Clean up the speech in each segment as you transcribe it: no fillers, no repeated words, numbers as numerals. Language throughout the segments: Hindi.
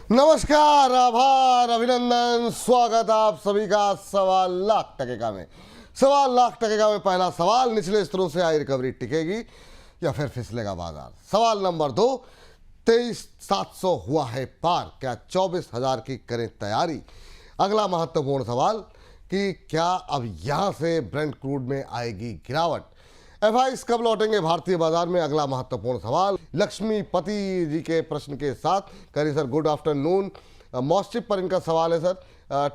नमस्कार, आभार, अभिनंदन, स्वागत आप सभी का 1.25 लाख में। 1.25 लाख में पहला सवाल, निचले स्तरों से आई रिकवरी टिकेगी या फिर फिसलेगा बाजार। सवाल नंबर 2, 23,700 हुआ है पार, क्या 24,000 की करें तैयारी। अगला महत्वपूर्ण सवाल कि क्या अब यहां से ब्रेंट क्रूड में आएगी गिरावट। एफआईज कब लौटेंगे भारतीय बाजार में, अगला महत्वपूर्ण सवाल। लक्ष्मीपति जी के प्रश्न के साथ करिए सर गुड आफ्टरनून। मॉस्टिप पर इनका सवाल है सर।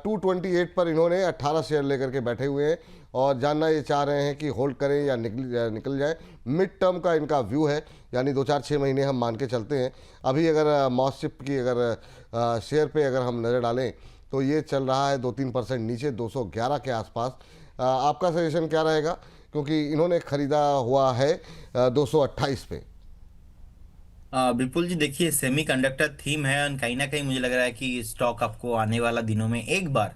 228 पर इन्होंने 18 शेयर लेकर के बैठे हुए हैं और जानना ये चाह रहे हैं कि होल्ड करें या निकल जाए। मिड टर्म का इनका व्यू है, यानी 2-4-6 महीने हम मान के चलते हैं। अभी अगर मॉस्टिप की अगर शेयर पे अगर हम नज़र डालें तो ये चल रहा है 2-3% नीचे, 211 के आसपास। आपका सजेशन क्या रहेगा, क्योंकि इन्होंने खरीदा हुआ है 228 पे। विपुल जी, देखिए सेमीकंडक्टर थीम है और कहीं ना कहीं मुझे लग रहा है कि स्टॉक आपको आने वाला दिनों में एक बार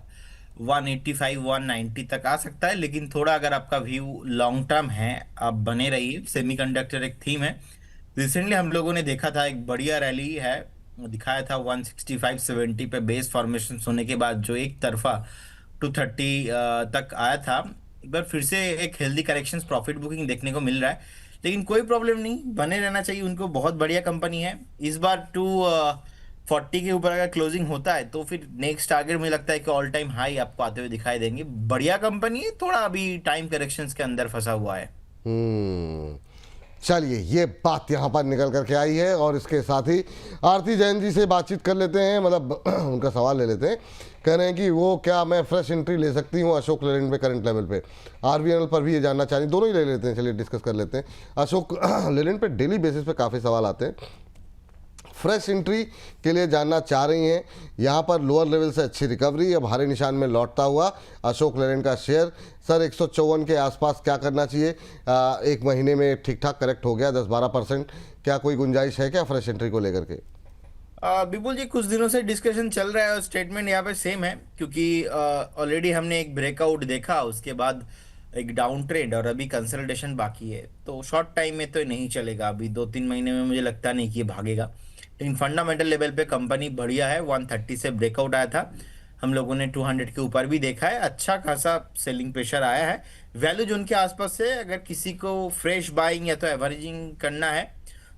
185 190 तक आ सकता है, लेकिन थोड़ा अगर आपका व्यू लॉन्ग टर्म है आप बने रहिए। सेमीकंडक्टर एक थीम है। रिसेंटली हम लोगों ने देखा था, एक बढ़िया रैली है, दिखाया था 165 70 पे बेस फॉर्मेशन होने के बाद जो एक तरफा 230 तक आया था। एक बार फिर से एक हेल्दी करेक्शंस प्रॉफिट बुकिंग देखने को मिल रहा है, लेकिन कोई प्रॉब्लम नहीं, बने रहना चाहिए उनको। बहुत बढ़िया कंपनी है। इस बार 240 के ऊपर अगर क्लोजिंग होता है तो फिर नेक्स्ट टारगेट मुझे लगता है कि ऑल टाइम हाई आपको आते हुए दिखाई देंगे। बढ़िया कंपनी है, थोड़ा अभी टाइम करेक्शंस के अंदर फंसा हुआ है। चलिए, ये बात यहाँ पर निकल करके आई है और इसके साथ ही आरती जैन जी से बातचीत कर लेते हैं, मतलब उनका सवाल ले लेते हैं। कह रहे हैं कि वो क्या मैं फ्रेश एंट्री ले सकती हूँ अशोक लेलैंड पे करंट लेवल पे। आरवीएनएल पर भी ये जानना चाह रही, दोनों ही ले लेते हैं, चलिए डिस्कस कर लेते हैं। अशोक लेलैंड पे डेली बेसिस पे काफ़ी सवाल आते हैं। फ्रेश एंट्री के लिए जानना चाह रही हैं, यहाँ पर लोअर लेवल से अच्छी रिकवरी, अब हरे निशान में लौटता हुआ अशोक लेलैंड का शेयर सर 154 के आसपास क्या करना चाहिए। एक महीने में ठीक ठाक करेक्ट हो गया 10-12%, क्या कोई गुंजाइश है क्या फ्रेश एंट्री को लेकर के। विपुल जी, कुछ दिनों से डिस्कशन चल रहा है और स्टेटमेंट यहाँ पे सेम है, क्योंकि ऑलरेडी हमने एक ब्रेकआउट देखा, उसके बाद एक डाउन ट्रेंड और अभी कंसल्टेशन बाकी है। तो शॉर्ट टाइम में तो नहीं चलेगा, अभी 2-3 महीने में मुझे लगता नहीं कि ये भागेगा। लेकिन फंडामेंटल लेवल पे कंपनी बढ़िया है। 130 से ब्रेकआउट आया था, हम लोगों ने 200 के ऊपर भी देखा है। अच्छा खासा सेलिंग प्रेशर आया है। वैल्यू जोन के आसपास से अगर किसी को फ्रेश बाइंग या तो एवरेजिंग करना है,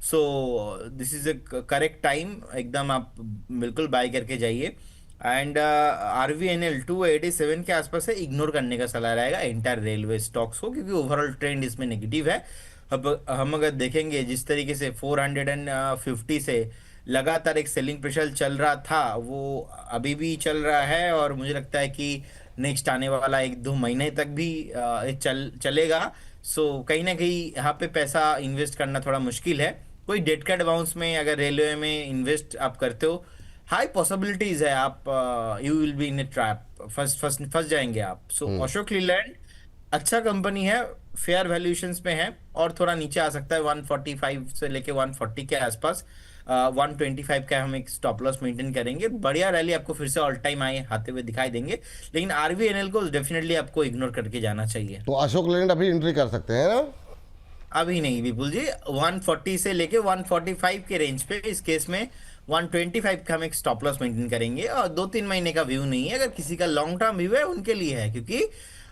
so this is A correct time. एकदम आप बिल्कुल बाय करके जाइए। एंड आरवीएनएल 287 के आसपास से इग्नोर करने का सलाह रहेगा एंटायर रेलवे स्टॉक्स को, क्योंकि ओवरऑल ट्रेंड इसमें नेगेटिव है। अब हम अगर देखेंगे जिस तरीके से 450 से लगातार एक सेलिंग प्रेशर चल रहा था, वो अभी भी चल रहा है और मुझे लगता है कि नेक्स्ट आने वाला 1-2 महीने तक भी चलेगा। सो कहीं ना कहीं यहाँ पे पैसा इन्वेस्ट करना थोड़ा मुश्किल है। कोई डेट कट बाउंस में अगर रेलवे में इन्वेस्ट आप करते हो, हाई पॉसिबिलिटीज है आप you will be in A trap, फंस जाएंगे आप। सो अशोक लीलैंड अच्छा कंपनी है, फेयर वैल्यूएशंस पे है और थोड़ा नीचे आ सकता है 145 से लेके 140 के आसपास। 125 का हम एक स्टॉप लॉस मेंटेन करेंगे। बढ़िया रैली आपको फिर से ऑल टाइम आए आते हुए दिखाई देंगे, लेकिन आरवीएनएल को डेफिनेटली आपको इग्नोर करके जाना चाहिए। तो अशोक लेलैंड अभी एंट्री कर सकते हैं ना। अभी नहीं विपुल जी, 140 से लेके 145 के रेंज पे, इस केस में 125 का हम एक स्टॉप लॉस मेंटेन करेंगे और 2-3 महीने का व्यू नहीं है। अगर किसी का लॉन्ग टर्म व्यू है उनके लिए है, क्योंकि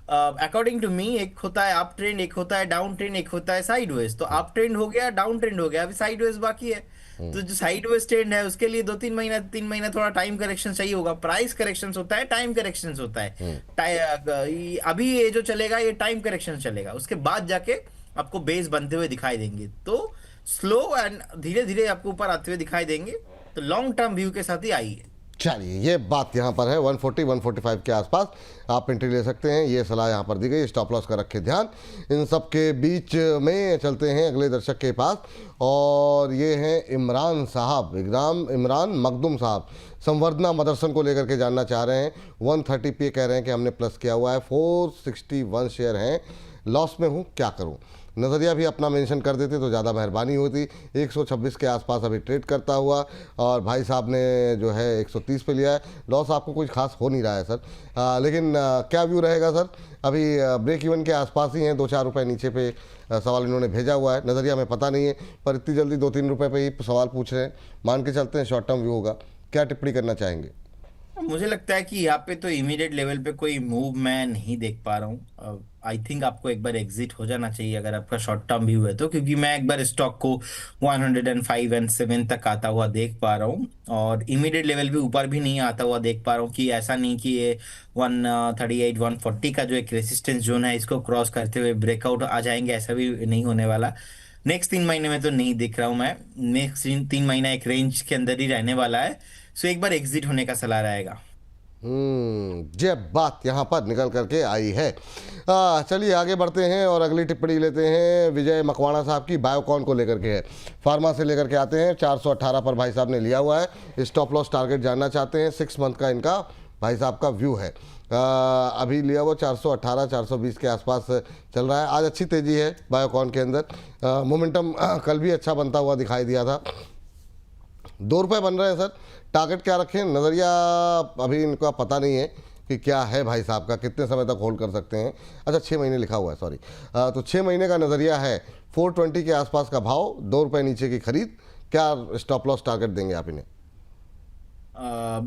अकॉर्डिंग टू मी एक होता है अप ट्रेंड, एक होता है डाउन ट्रेंड, एक होता है साइडवेज। तो अप ट्रेंड हो गया, डाउन ट्रेंड हो गया, अभी साइडवेज बाकी है। तो जो साइडवेज ट्रेंड है उसके लिए 2-3 महीना थोड़ा टाइम करेक्शन चाहिए होगा। प्राइस करेक्शन होता है, टाइम करेक्शन होता है। अभी ये जो चलेगा ये टाइम करेक्शन चलेगा, उसके बाद जाके आपको बेस बनते हुए दिखाई देंगे। तो स्लो एंड धीरे धीरे आपको ऊपर आते हुए दिखाई देंगे। तो लॉन्ग टर्म व्यू के साथ ही आइए। चलिए, ये बात यहाँ पर है 140-145 के आसपास आप एंट्री ले सकते हैं, ये सलाह यहाँ पर दी गई। स्टॉप लॉस का रखें ध्यान। इन सब के बीच में चलते हैं अगले दर्शक के पास, और ये हैं इमरान साहब, इमरान मखदूम साहब। संवर्धना मदरसन को लेकर के जानना चाह रहे हैं। 130 पे कह रहे हैं कि हमने प्लस किया हुआ है, 461 शेयर हैं, लॉस में हूँ, क्या करूँ। नज़रिया भी अपना मेंशन कर देते तो ज़्यादा मेहरबानी होती। 126 के आसपास अभी ट्रेड करता हुआ, और भाई साहब ने जो है 130 पे लिया है। लॉस आपको कुछ खास हो नहीं रहा है सर, लेकिन क्या व्यू रहेगा सर। अभी ब्रेक इवन के आसपास ही हैं, 2-4 रुपये नीचे पे सवाल इन्होंने भेजा हुआ है। नज़रिया में पता नहीं है, पर इतनी जल्दी 2-3 रुपये पे ही सवाल पूछ रहे हैं, मान के चलते हैं शॉर्ट टर्म व्यू होगा। क्या टिप्पणी करना चाहेंगे? मुझे लगता है कि यहाँ पे तो इमीडिएट लेवल पे कोई मूव मैं नहीं देख पा रहा हूँ। आई थिंक आपको एक बार एग्जिट हो जाना चाहिए अगर आपका शॉर्ट टर्म व्यू है तो, क्योंकि मैं एक बार स्टॉक को 105 एंड 7 तक आता हुआ देख पा रहा हूँ और इमीडिएट लेवल पे ऊपर भी नहीं आता हुआ देख पा रहा हूँ। कि ऐसा नहीं कि ये 138 140 का जो एक रेसिस्टेंस जोन है इसको क्रॉस करते हुए ब्रेकआउट आ जाएंगे, ऐसा भी नहीं होने वाला। नेक्स्ट 3 महीने में तो नहीं दिख रहा हूँ मैं। नेक्स्ट 3 महीना एक रेंज के अंदर ही रहने वाला है। सो एक बार एग्जिट होने का सलाह रहेगा। ये बात यहाँ पर निकल करके आई है। चलिए आगे बढ़ते हैं और अगली टिप्पणी लेते हैं विजय मकवाणा साहब की, बायोकॉन को लेकर के है। फार्मा से लेकर के आते हैं, 418 पर भाई साहब ने लिया हुआ है। स्टॉप लॉस टारगेट जानना चाहते हैं, 6 मंथ का इनका भाई साहब का व्यू है। अभी लिया वो 418 420 के आसपास चल रहा है। आज अच्छी तेज़ी है बायोकॉन के अंदर। मोमेंटम कल भी अच्छा बनता हुआ दिखाई दिया था। ₹2 बन रहे हैं सर। टारगेट क्या रखें, नज़रिया अभी इनका पता नहीं है कि क्या है भाई साहब का, कितने समय तक होल्ड कर सकते हैं। अच्छा 6 महीने लिखा हुआ है, सॉरी। तो 6 महीने का नज़रिया है, 420 के आसपास का भाव, ₹2 नीचे की खरीद। क्या स्टॉप लॉस टारगेट देंगे आप इन्हें?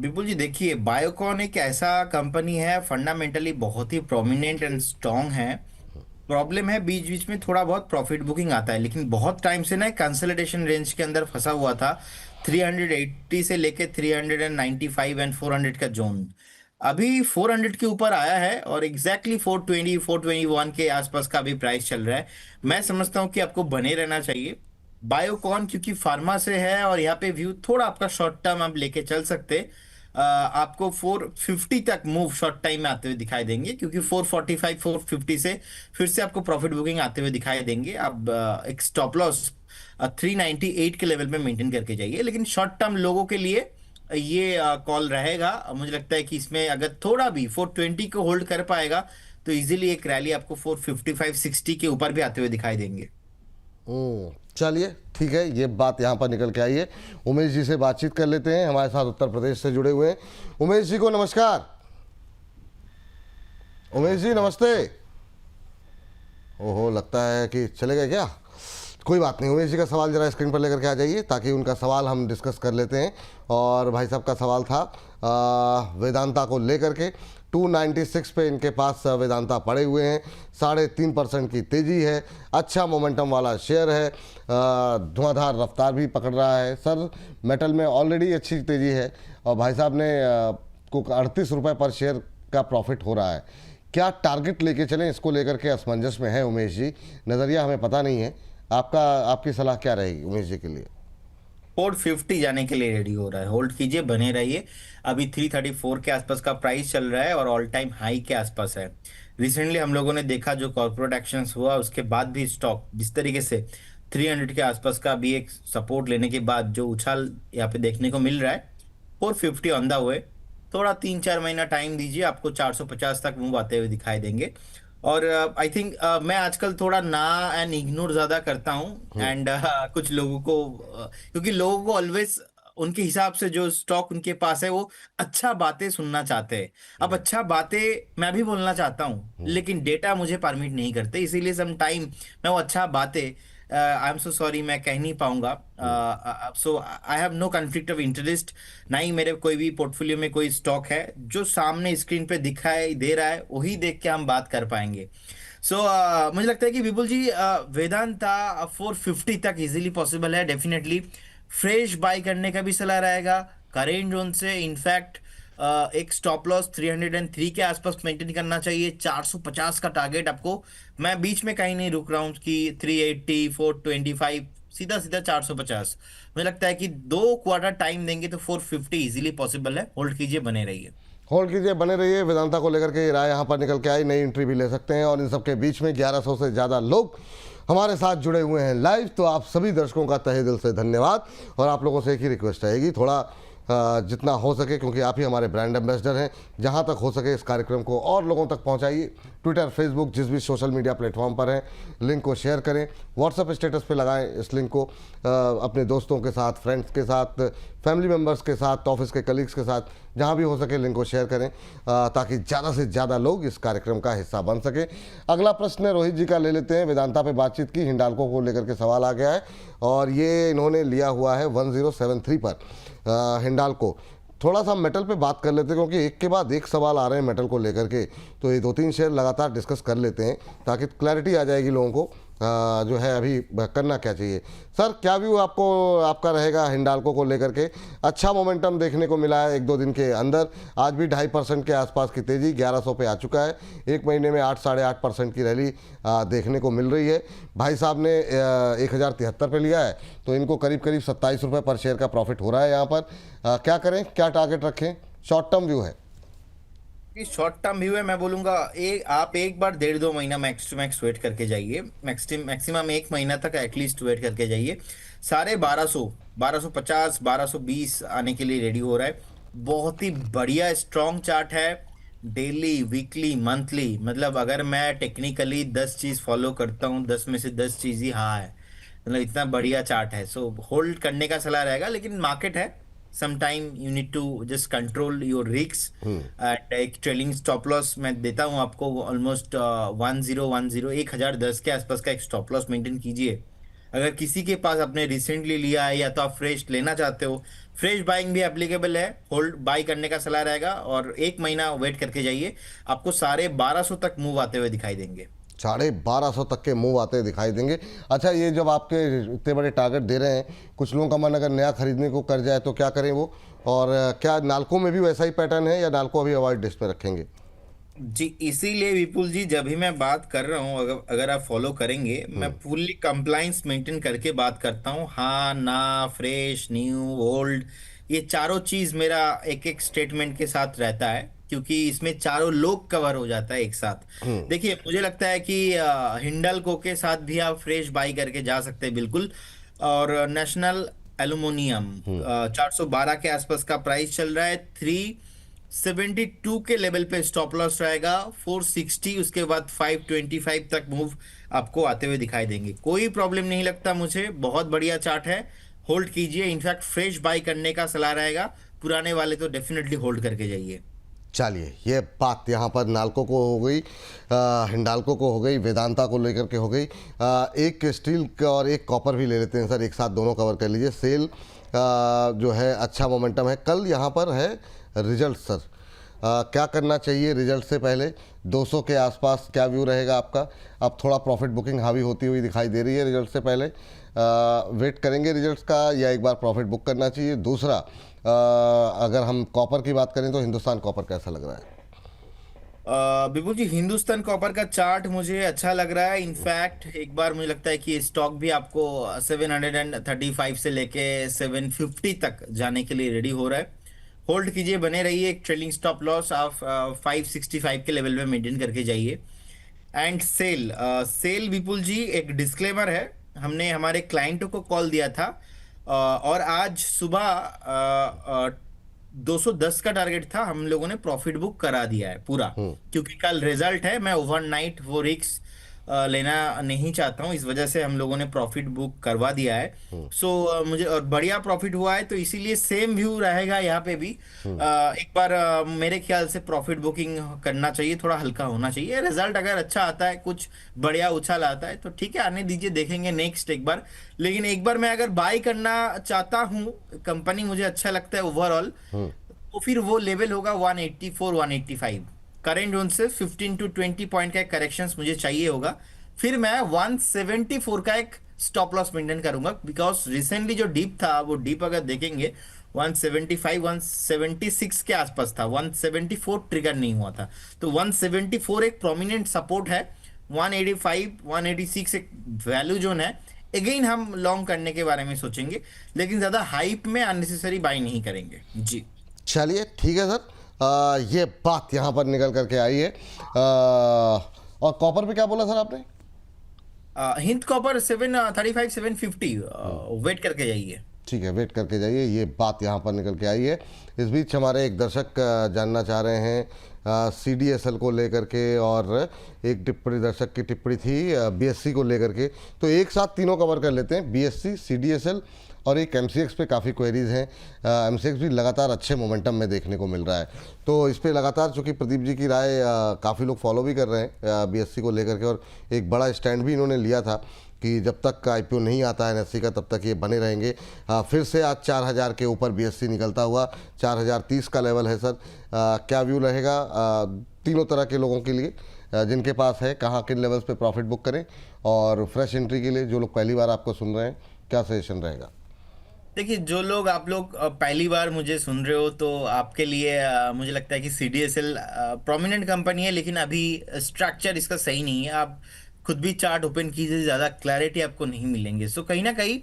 विपुल जी देखिए, बायोकॉन एक ऐसा कंपनी है फंडामेंटली बहुत ही प्रोमिनेंट एंड स्ट्रांग है। प्रॉब्लम है बीच बीच में थोड़ा बहुत प्रॉफिट बुकिंग आता है, लेकिन बहुत टाइम से ना कंसोलिडेशन रेंज के अंदर फंसा हुआ था। 380 से लेके 395 एंड 400 का जोन। अभी 400 के ऊपर आया है और एग्जैक्टली 420 421 के आसपास का अभी प्राइस चल रहा है। मैं समझता हूं कि आपको बने रहना चाहिए बायोकॉन, क्योंकि फार्मा से है और यहाँ पे व्यू थोड़ा आपका शॉर्ट टर्म आप लेके चल सकते। आपको 450 तक मूव शॉर्ट टाइम में आते हुए दिखाई देंगे, क्योंकि 445 450 से फिर से आपको प्रॉफिट बुकिंग आते हुए दिखाई देंगे। आप एक स्टॉप लॉस 398 के लेवल पे मेंटेन करके जाइए, लेकिन शॉर्ट टर्म लोगों के लिए ये कॉल रहेगा। मुझे लगता है कि इसमें अगर थोड़ा भी 420 को होल्ड कर पाएगा तो इजीली एक रैली आपको 455 60 के ऊपर भी आते हुए दिखाई देंगे। चलिए ठीक है, ये बात यहाँ पर निकल के आई है। उमेश जी से बातचीत कर लेते हैं, हमारे साथ उत्तर प्रदेश से जुड़े हुए हैं। उमेश जी को नमस्कार। उमेश जी नमस्ते। ओहो, लगता है कि चले गए क्या? कोई बात नहीं, उमेश जी का सवाल जरा स्क्रीन पर लेकर के आ जाइए ताकि उनका सवाल हम डिस्कस कर लेते हैं। और भाई साहब का सवाल था वेदांता को लेकर के। 296 पे इनके पास वेदांता पड़े हुए हैं। 3.5% की तेज़ी है, अच्छा मोमेंटम वाला शेयर है, धुआंधार रफ्तार भी पकड़ रहा है। सर मेटल में ऑलरेडी अच्छी तेज़ी है और भाई साहब ने को ₹38 पर शेयर का प्रॉफिट हो रहा है। क्या टारगेट लेके चलें, इसको लेकर के असमंजस में है उमेश जी। नज़रिया हमें पता नहीं है, आपकी सलाह क्या रहेगी उमेश जी के लिए? 450 जाने के लिए रेडी हो रहा है, होल्ड कीजिए, बने रहिए। अभी 334 के आसपास का प्राइस चल रहा है और ऑल टाइम हाई के आसपास है। रिसेंटली हम लोगों ने देखा जो कॉर्पोरेट एक्शंस हुआ उसके बाद भी स्टॉक जिस तरीके से 300 के आसपास का भी एक सपोर्ट लेने के बाद जो उछाल यहाँ पे देखने को मिल रहा है, 450 ऑन द वे। थोड़ा 3-4 महीना टाइम दीजिए, आपको 450 तक मूव आते हुए दिखाई देंगे। और आई थिंक मैं आजकल थोड़ा ना एंड इग्नोर ज्यादा करता हूँ एंड कुछ लोगों को क्योंकि लोगों को ऑलवेज उनके हिसाब से जो स्टॉक उनके पास है वो अच्छा बातें सुनना चाहते हैं। अब अच्छा बातें मैं भी बोलना चाहता हूँ, लेकिन डेटा मुझे परमिट नहीं करते, इसीलिए सम टाइम मैं वो अच्छा बातें आई एम सो सॉरी मैं कह नहीं पाऊंगा। So I have no conflict of interest. ना ही मेरे कोई भी पोर्टफोलियो में कोई स्टॉक है, जो सामने स्क्रीन पे दिखाई दे रहा है वही देख के हम बात कर पाएंगे। सो मुझे लगता है कि विपुल जी वेदांता 450 तक इजीली पॉसिबल है। डेफिनेटली फ्रेश बाय करने का भी सलाह रहेगा करेंट जोन से। इनफैक्ट एक स्टॉप लॉस 303 के आसपास मेंटेन करना चाहिए। 450 का टारगेट आपको, मैं बीच में कहीं नहीं रुक रहा हूँ कि 380 425, सीधा सीधा 450। मुझे लगता है कि 2 क्वार्टर टाइम देंगे तो 450 इजीली पॉसिबल है। होल्ड कीजिए, बने रहिए। होल्ड कीजिए, बने रहिए। वेदांता को लेकर के ये राय यहाँ पर निकल के आई, नई एंट्री भी ले सकते हैं। और इन सबके बीच में 1100 से ज़्यादा लोग हमारे साथ जुड़े हुए हैं लाइव। तो आप सभी दर्शकों का तहे दिल से धन्यवाद। और आप लोगों से एक ही रिक्वेस्ट रहेगी, थोड़ा जितना हो सके, क्योंकि आप ही हमारे ब्रांड एम्बेसडर हैं, जहां तक हो सके इस कार्यक्रम को और लोगों तक पहुंचाइए। ट्विटर, फेसबुक, जिस भी सोशल मीडिया प्लेटफॉर्म पर हैं, लिंक को शेयर करें। व्हाट्सएप स्टेटस पे लगाएं इस लिंक को, अपने दोस्तों के साथ, फ्रेंड्स के साथ, फैमिली मेम्बर्स के साथ, ऑफिस के कलीग्स के साथ, जहां भी हो सके लिंक को शेयर करें ताकि ज़्यादा से ज़्यादा लोग इस कार्यक्रम का हिस्सा बन सके। अगला प्रश्न रोहित जी का ले लेते हैं। वेदांता पे बातचीत की, हिंडाल्को को लेकर के सवाल आ गया है और ये इन्होंने लिया हुआ है 1073 पर हिंडाल्को। थोड़ा सा मेटल पे बात कर लेते हैं क्योंकि एक के बाद एक सवाल आ रहे हैं मेटल को लेकर के, तो ये 2-3 शेयर लगातार डिस्कस कर लेते हैं ताकि क्लैरिटी आ जाएगी लोगों को जो है अभी करना क्या चाहिए। सर, क्या व्यू आपका रहेगा हिंडाल्को को लेकर के? अच्छा मोमेंटम देखने को मिला है 1-2 दिन के अंदर, आज भी 2.5% के आसपास की तेज़ी, 1100 पे आ चुका है। एक महीने में 8-8.5% की रैली देखने को मिल रही है। भाई साहब ने 1073 पे लिया है, तो इनको करीब करीब 27 रुपये पर शेयर का प्रॉफिट हो रहा है यहाँ पर। क्या करें, क्या टारगेट रखें? शॉर्ट टर्म व्यू है। शॉर्ट टर्म व्यू है, मैं बोलूंगा आप एक बार 1.5-2 महीना मैक्स टू मैक्स वेट करके जाइए, मैक्सिमम 1 महीना तक एटलीस्ट वेट करके जाइए। साढ़े 1200, 1250, 1220 आने के लिए रेडी हो रहा है। बहुत ही बढ़िया स्ट्रॉन्ग चार्ट है, डेली, वीकली, मंथली। मतलब अगर मैं टेक्निकली 10 चीज फॉलो करता हूँ, 10 में से 10 चीज ही हाँ है, मतलब इतना बढ़िया चार्ट है। सो होल्ड करने का सलाह रहेगा, लेकिन मार्केट है, sometime you need to just control your risks। and एक ट्रेलिंग स्टॉप लॉस मैं देता हूँ आपको, ऑलमोस्ट 1010 के आसपास का एक स्टॉप लॉस मेंटेन कीजिए। अगर किसी के पास आपने रिसेंटली लिया है या तो आप फ्रेश लेना चाहते हो, फ्रेश बाइंग भी एप्लीकेबल है, होल्ड बाई करने का सलाह रहेगा और 1 महीना वेट करके जाइए। आपको 1250 तक मूव आते हुए दिखाई देंगे। 1250 तक के मूव आते दिखाई देंगे। अच्छा, ये जब आपके इतने बड़े टारगेट दे रहे हैं, कुछ लोगों का मन अगर नया खरीदने को कर जाए तो क्या करें वो? और क्या नाल्को में भी वैसा ही पैटर्न है या नाल्को अभी अवॉइड लिस्ट पे रखेंगे? जी, इसीलिए विपुल जी जब भी मैं बात कर रहा हूँ, अगर आप फॉलो करेंगे, मैं फुल्ली कंप्लाइंस मेंटेन करके बात करता हूँ। हाँ ना, फ्रेश, न्यू, ओल्ड, ये चारों चीज मेरा एक एक स्टेटमेंट के साथ रहता है, क्योंकि इसमें चारों लोग कवर हो जाता है एक साथ। देखिए, मुझे लगता है कि हिंडल्को के साथ भी आप फ्रेश बाई करके जा सकते हैं बिल्कुल। और नेशनल एल्यूमिनियम 412 के आसपास का प्राइस चल रहा है। 372 के लेवल पे स्टॉप लॉस रहेगा, 460, उसके बाद 525 तक मूव आपको आते हुए दिखाई देंगे। कोई प्रॉब्लम नहीं लगता मुझे, बहुत बढ़िया चार्ट है, होल्ड कीजिए। इनफैक्ट फ्रेश बाई करने का सलाह रहेगा, पुराने वाले तो डेफिनेटली होल्ड करके जाइए। चलिए, ये बात यहाँ पर नाल्को को हो गई, हिंडाल्को को हो गई, वेदांता को लेकर के हो गई। एक स्टील का और एक कॉपर भी ले लेते हैं सर, एक साथ दोनों कवर कर लीजिए। सेल जो है अच्छा मोमेंटम है, कल यहाँ पर है रिजल्ट सर। क्या करना चाहिए रिजल्ट से पहले? 200 के आसपास क्या व्यू रहेगा आपका? अब थोड़ा प्रॉफिट बुकिंग हावी होती हुई दिखाई दे रही है रिजल्ट से पहले। वेट करेंगे रिजल्ट्स का या एक बार प्रॉफिट बुक करना चाहिए? दूसरा, अगर हम कॉपर की बात करें तो हिंदुस्तान कॉपर कैसा लग रहा है? विपुल जी, हिंदुस्तान कॉपर का चार्ट मुझे अच्छा लग रहा है। इनफैक्ट एक बार मुझे लगता है कि स्टॉक भी आपको 735 से लेके 750 तक जाने के लिए रेडी हो रहा है। होल्ड कीजिए, बने रहिए। एक ट्रेलिंग स्टॉप लॉस आप 565 के लेवल में मेंटेन करके जाइए। एंड सेल विपुल जी, एक डिस्क्लेमर है, हमने हमारे क्लाइंटों को कॉल दिया था और आज सुबह 210 का टारगेट था, हम लोगों ने प्रॉफिट बुक करा दिया है पूरा, क्योंकि कल रिजल्ट है। मैं ओवरनाइट वो रिस्क लेना नहीं चाहता हूं, इस वजह से हम लोगों ने प्रॉफिट बुक करवा दिया है। सो मुझे और बढ़िया प्रॉफिट हुआ है, तो इसीलिए सेम व्यू रहेगा यहाँ पे भी। एक बार मेरे ख्याल से प्रॉफिट बुकिंग करना चाहिए, थोड़ा हल्का होना चाहिए। रिजल्ट अगर अच्छा आता है, कुछ बढ़िया उछाल आता है, तो ठीक है, आने दीजिए, देखेंगे नेक्स्ट एक बार। लेकिन एक बार मैं अगर बाय करना चाहता हूँ, कंपनी मुझे अच्छा लगता है ओवरऑल, तो फिर वो लेवल होगा 184, 185। करेंट जोन से 15 to 20 पॉइंट का एक करेक्शंस मुझे चाहिए होगा, फिर मैं 174 का एक स्टॉप लॉस मेंटेन करूंगा। बिकॉज रिसेंटली जो डीप था, वो डीप अगर देखेंगे 175, 176 के आसपास था, 174 ट्रिगर नहीं हुआ था, तो 174 एक प्रोमिनेंट सपोर्ट है। 185, 186 एक वैल्यू जोन है। अगेन हम लॉन्ग करने के बारे में सोचेंगे, लेकिन ज्यादा हाइप में अननेसेसरी बाई नहीं करेंगे जी। चलिए, ठीक है सर, ये बात यहाँ पर निकल करके आई है। और कॉपर पे क्या बोला सर आपने? हिंद कॉपर 735, 750 वेट करके जाइए। ठीक है, वेट करके जाइए, ये बात यहाँ पर निकल के आई है। इस बीच हमारे एक दर्शक जानना चाह रहे हैं CDSL को लेकर के, और एक टिप्पणी, दर्शक की टिप्पणी थी BSC को लेकर के, तो एक साथ तीनों कवर कर लेते हैं, BSC, CDSL और एक एमसीएक्स पे काफ़ी क्वेरीज हैं। एमसीएक्स भी लगातार अच्छे मोमेंटम में देखने को मिल रहा है, तो इस पे लगातार चूँकि प्रदीप जी की राय काफ़ी लोग फॉलो भी कर रहे हैं बीएससी को लेकर के, और एक बड़ा स्टैंड भी इन्होंने लिया था कि जब तक आईपीओ नहीं आता है एनएससी का तब तक ये बने रहेंगे। फिर से आज 4000 के ऊपर बीएससी निकलता हुआ 4030 का लेवल है सर। क्या व्यू रहेगा तीनों तरह के लोगों के लिए जिनके पास है, कहाँ किन लेवल्स पे प्रॉफिट बुक करें, और फ्रेश एंट्री के लिए जो लोग पहली बार आपको सुन रहे हैं क्या सजेशन रहेगा? देखिए, जो लोग आप लोग पहली बार मुझे सुन रहे हो तो आपके लिए मुझे लगता है कि सीडीएसएल प्रोमिनेंट कंपनी है, लेकिन अभी स्ट्रक्चर इसका सही नहीं है। आप खुद भी चार्ट ओपन कीजिए, ज़्यादा क्लैरिटी आपको नहीं मिलेंगे। सो कहीं ना कहीं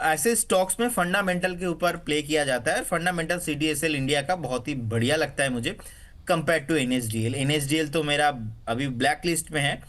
ऐसे स्टॉक्स में फंडामेंटल के ऊपर प्ले किया जाता है। फंडामेंटल सीडीएसएल इंडिया का बहुत ही बढ़िया लगता है मुझे कंपेयर टू एनएसडीएल। एनएसडीएल तो मेरा अभी ब्लैक लिस्ट में है,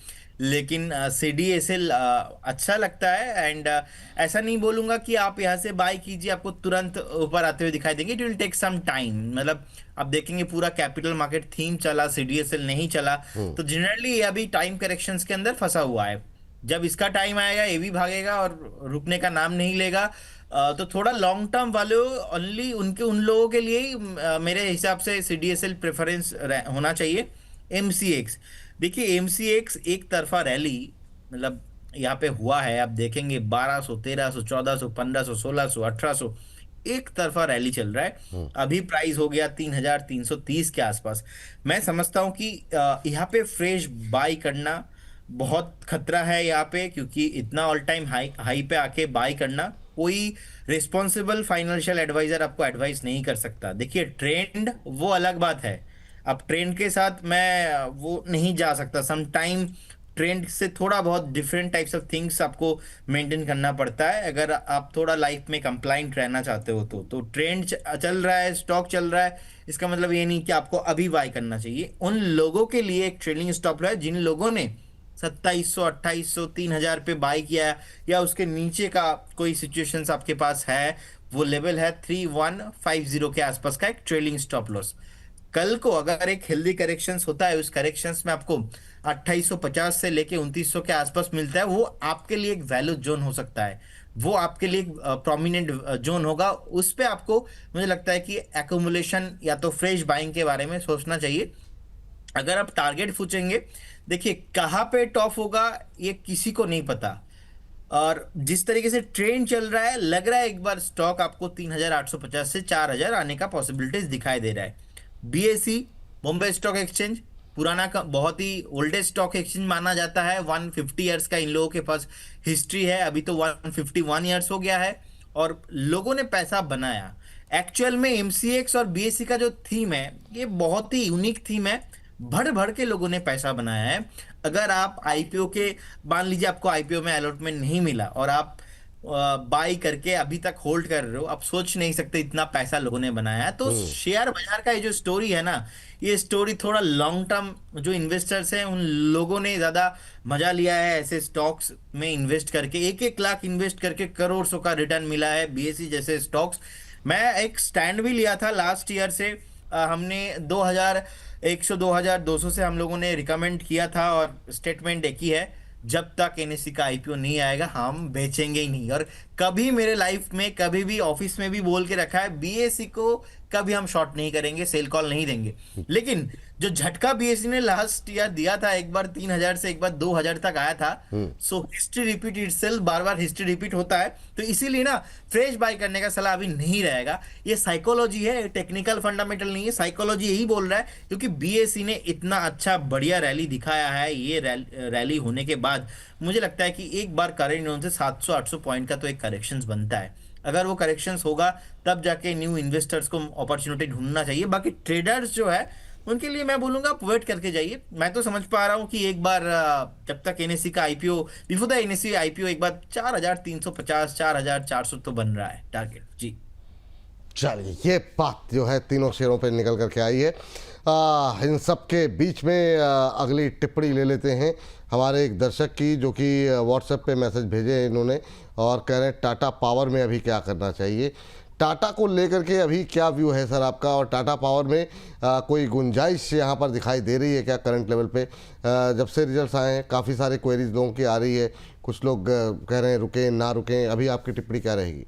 लेकिन सीडीएसएल अच्छा लगता है। एंड ऐसा नहीं बोलूंगा कि आप यहाँ से बाय कीजिए, आपको तुरंत ऊपर आते हुए दिखाई देंगे। It will take some time, मतलब आप देखेंगे पूरा कैपिटल मार्केट थीम चला, सीडीएसएल नहीं चला, तो जनरली ये अभी टाइम करेक्शंस के अंदर फंसा हुआ है। जब इसका टाइम आएगा ये भी भागेगा और रुकने का नाम नहीं लेगा। तो थोड़ा लॉन्ग टर्म वाले ओनली उन लोगों के लिए ही मेरे हिसाब से सीडीएसएल प्रेफरेंस होना चाहिए। एमसीएक्स, देखिए एमसीएक्स एक तरफा रैली मतलब यहाँ पे हुआ है। आप देखेंगे 1200, 1300, 1400, 1500, 1600, 1800 एक तरफा रैली चल रहा है। अभी प्राइस हो गया 3330 के आसपास। मैं समझता हूँ कि यहाँ पे फ्रेश बाई करना बहुत खतरा है यहाँ पे, क्योंकि इतना ऑल टाइम हाई हाई पे आके बाई करना कोई रिस्पॉन्सिबल फाइनेंशियल एडवाइजर आपको एडवाइस नहीं कर सकता। देखिए ट्रेंड वो अलग बात है, अब ट्रेंड के साथ मैं वो नहीं जा सकता। सम टाइम ट्रेंड से थोड़ा बहुत डिफरेंट टाइप्स ऑफ थिंग्स आपको मेंटेन करना पड़ता है अगर आप थोड़ा लाइफ में कंप्लाइंट रहना चाहते हो। तो ट्रेंड चल रहा है, स्टॉक चल रहा है, इसका मतलब ये नहीं कि आपको अभी बाय करना चाहिए। उन लोगों के लिए एक ट्रेलिंग स्टॉप है जिन लोगों ने 2700, 2800, 3000 पे बाय किया है, या उसके नीचे का कोई सिचुएशंस आपके पास है। वो लेवल है 3150 के आसपास का एक ट्रेलिंग स्टॉप लॉस। कल को अगर एक हेल्दी करेक्शंस होता है, उस करेक्शंस में आपको 2850 से लेके 2900 के आसपास मिलता है, वो आपके लिए एक वैल्यू जोन हो सकता है, वो आपके लिए एक प्रोमिनेंट जोन होगा। उस पे आपको मुझे लगता है कि एक्यूमुलेशन या तो फ्रेश बाइंग के बारे में सोचना चाहिए। अगर आप टारगेट पूछेंगे, देखिए कहाँ पे टॉप होगा ये किसी को नहीं पता, और जिस तरीके से ट्रेंड चल रहा है लग रहा है एक बार स्टॉक आपको 3850 से 4000 आने का पॉसिबिलिटीज दिखाई दे रहा है। बीएसई, बॉम्बे स्टॉक एक्सचेंज, पुराना का बहुत ही ओल्डेस्ट स्टॉक एक्सचेंज माना जाता है। 150 ईयर्स का इन लोगों के पास हिस्ट्री है, अभी तो 151 ईयर्स हो गया है और लोगों ने पैसा बनाया। एक्चुअल में एमसीएक्स और बीएसई का जो थीम है ये बहुत ही यूनिक थीम है, भर भर के लोगों ने पैसा बनाया है। अगर आप आईपीओ के, मान लीजिए आपको आईपीओ में अलॉटमेंट नहीं मिला और आप बाई करके अभी तक होल्ड कर रहे हो, आप सोच नहीं सकते इतना पैसा लोगों ने बनाया है। तो शेयर बाजार का ये जो स्टोरी है ना, ये स्टोरी थोड़ा लॉन्ग टर्म जो इन्वेस्टर्स हैं उन लोगों ने ज्यादा मजा लिया है ऐसे स्टॉक्स में इन्वेस्ट करके। 1-1 लाख इन्वेस्ट करके करोड़ सौ का रिटर्न मिला है बीएसई जैसे स्टॉक्स। मैं एक स्टैंड भी लिया था लास्ट ईयर से, हमने 2100, 2200 से हम लोगों ने रिकमेंड किया था और स्टेटमेंट देखी है, जब तक एनएससी का आईपीओ नहीं आएगा हम बेचेंगे ही नहीं। और कभी मेरे लाइफ में कभी भी ऑफिस में भी बोल के रखा है, बीएससी को कभी हम शॉर्ट नहीं करेंगे, सेल कॉल नहीं देंगे। लेकिन जो झटका बीएससी ने लास्ट ईयर दिया था, एक बार 3000 से एक बार 2000 तक आया था। सो हिस्ट्री रिपीट इटसेल्फ, बार बार हिस्ट्री रिपीट होता है। तो इसीलिए ना फ्रेश बाय करने का सलाह अभी नहीं रहेगा। ये साइकोलॉजी है, टेक्निकल फंडामेंटल नहीं है, साइकोलॉजी यही बोल रहा है। क्योंकि बीएससी ने इतना अच्छा बढ़िया रैली दिखाया है, ये रैली होने के बाद मुझे लगता है कि एक बार करेंट जोन से 700-800 पॉइंट का तो एक करेक्शंस बनता है। अगर वो करेक्शंस होगा तब जाके न्यू इन्वेस्टर्स को अपॉर्चुनिटी ढूंढना चाहिए। बाकी ट्रेडर्स जो है उनके लिए मैं बोलूंगा आप वेट करके जाइए। मैं तो समझ पा रहा हूँ कि एक बार जब तक एनएससी का IPO, before the NSC IPO, एक बार 4350, 4400 तो बन रहा है टारगेट जी। चलिए, ये बात जो है तीनों शेयरों पे निकल करके आई है। इन सब के बीच में अगली टिप्पणी ले लेते हैं हमारे एक दर्शक की, जो कि व्हाट्सएप पे मैसेज भेजे हैं इन्होंने और कह रहे हैं टाटा पावर में अभी क्या करना चाहिए। टाटा को लेकर के अभी क्या व्यू है सर आपका, और टाटा पावर में कोई गुंजाइश यहाँ पर दिखाई दे रही है क्या करंट लेवल पे? जब से रिजल्ट्स आए हैं काफ़ी सारे क्वेरीज लोगों की आ रही है, कुछ लोग कह रहे हैं रुकें ना रुकें, अभी आपकी टिप्पणी क्या रहेगी?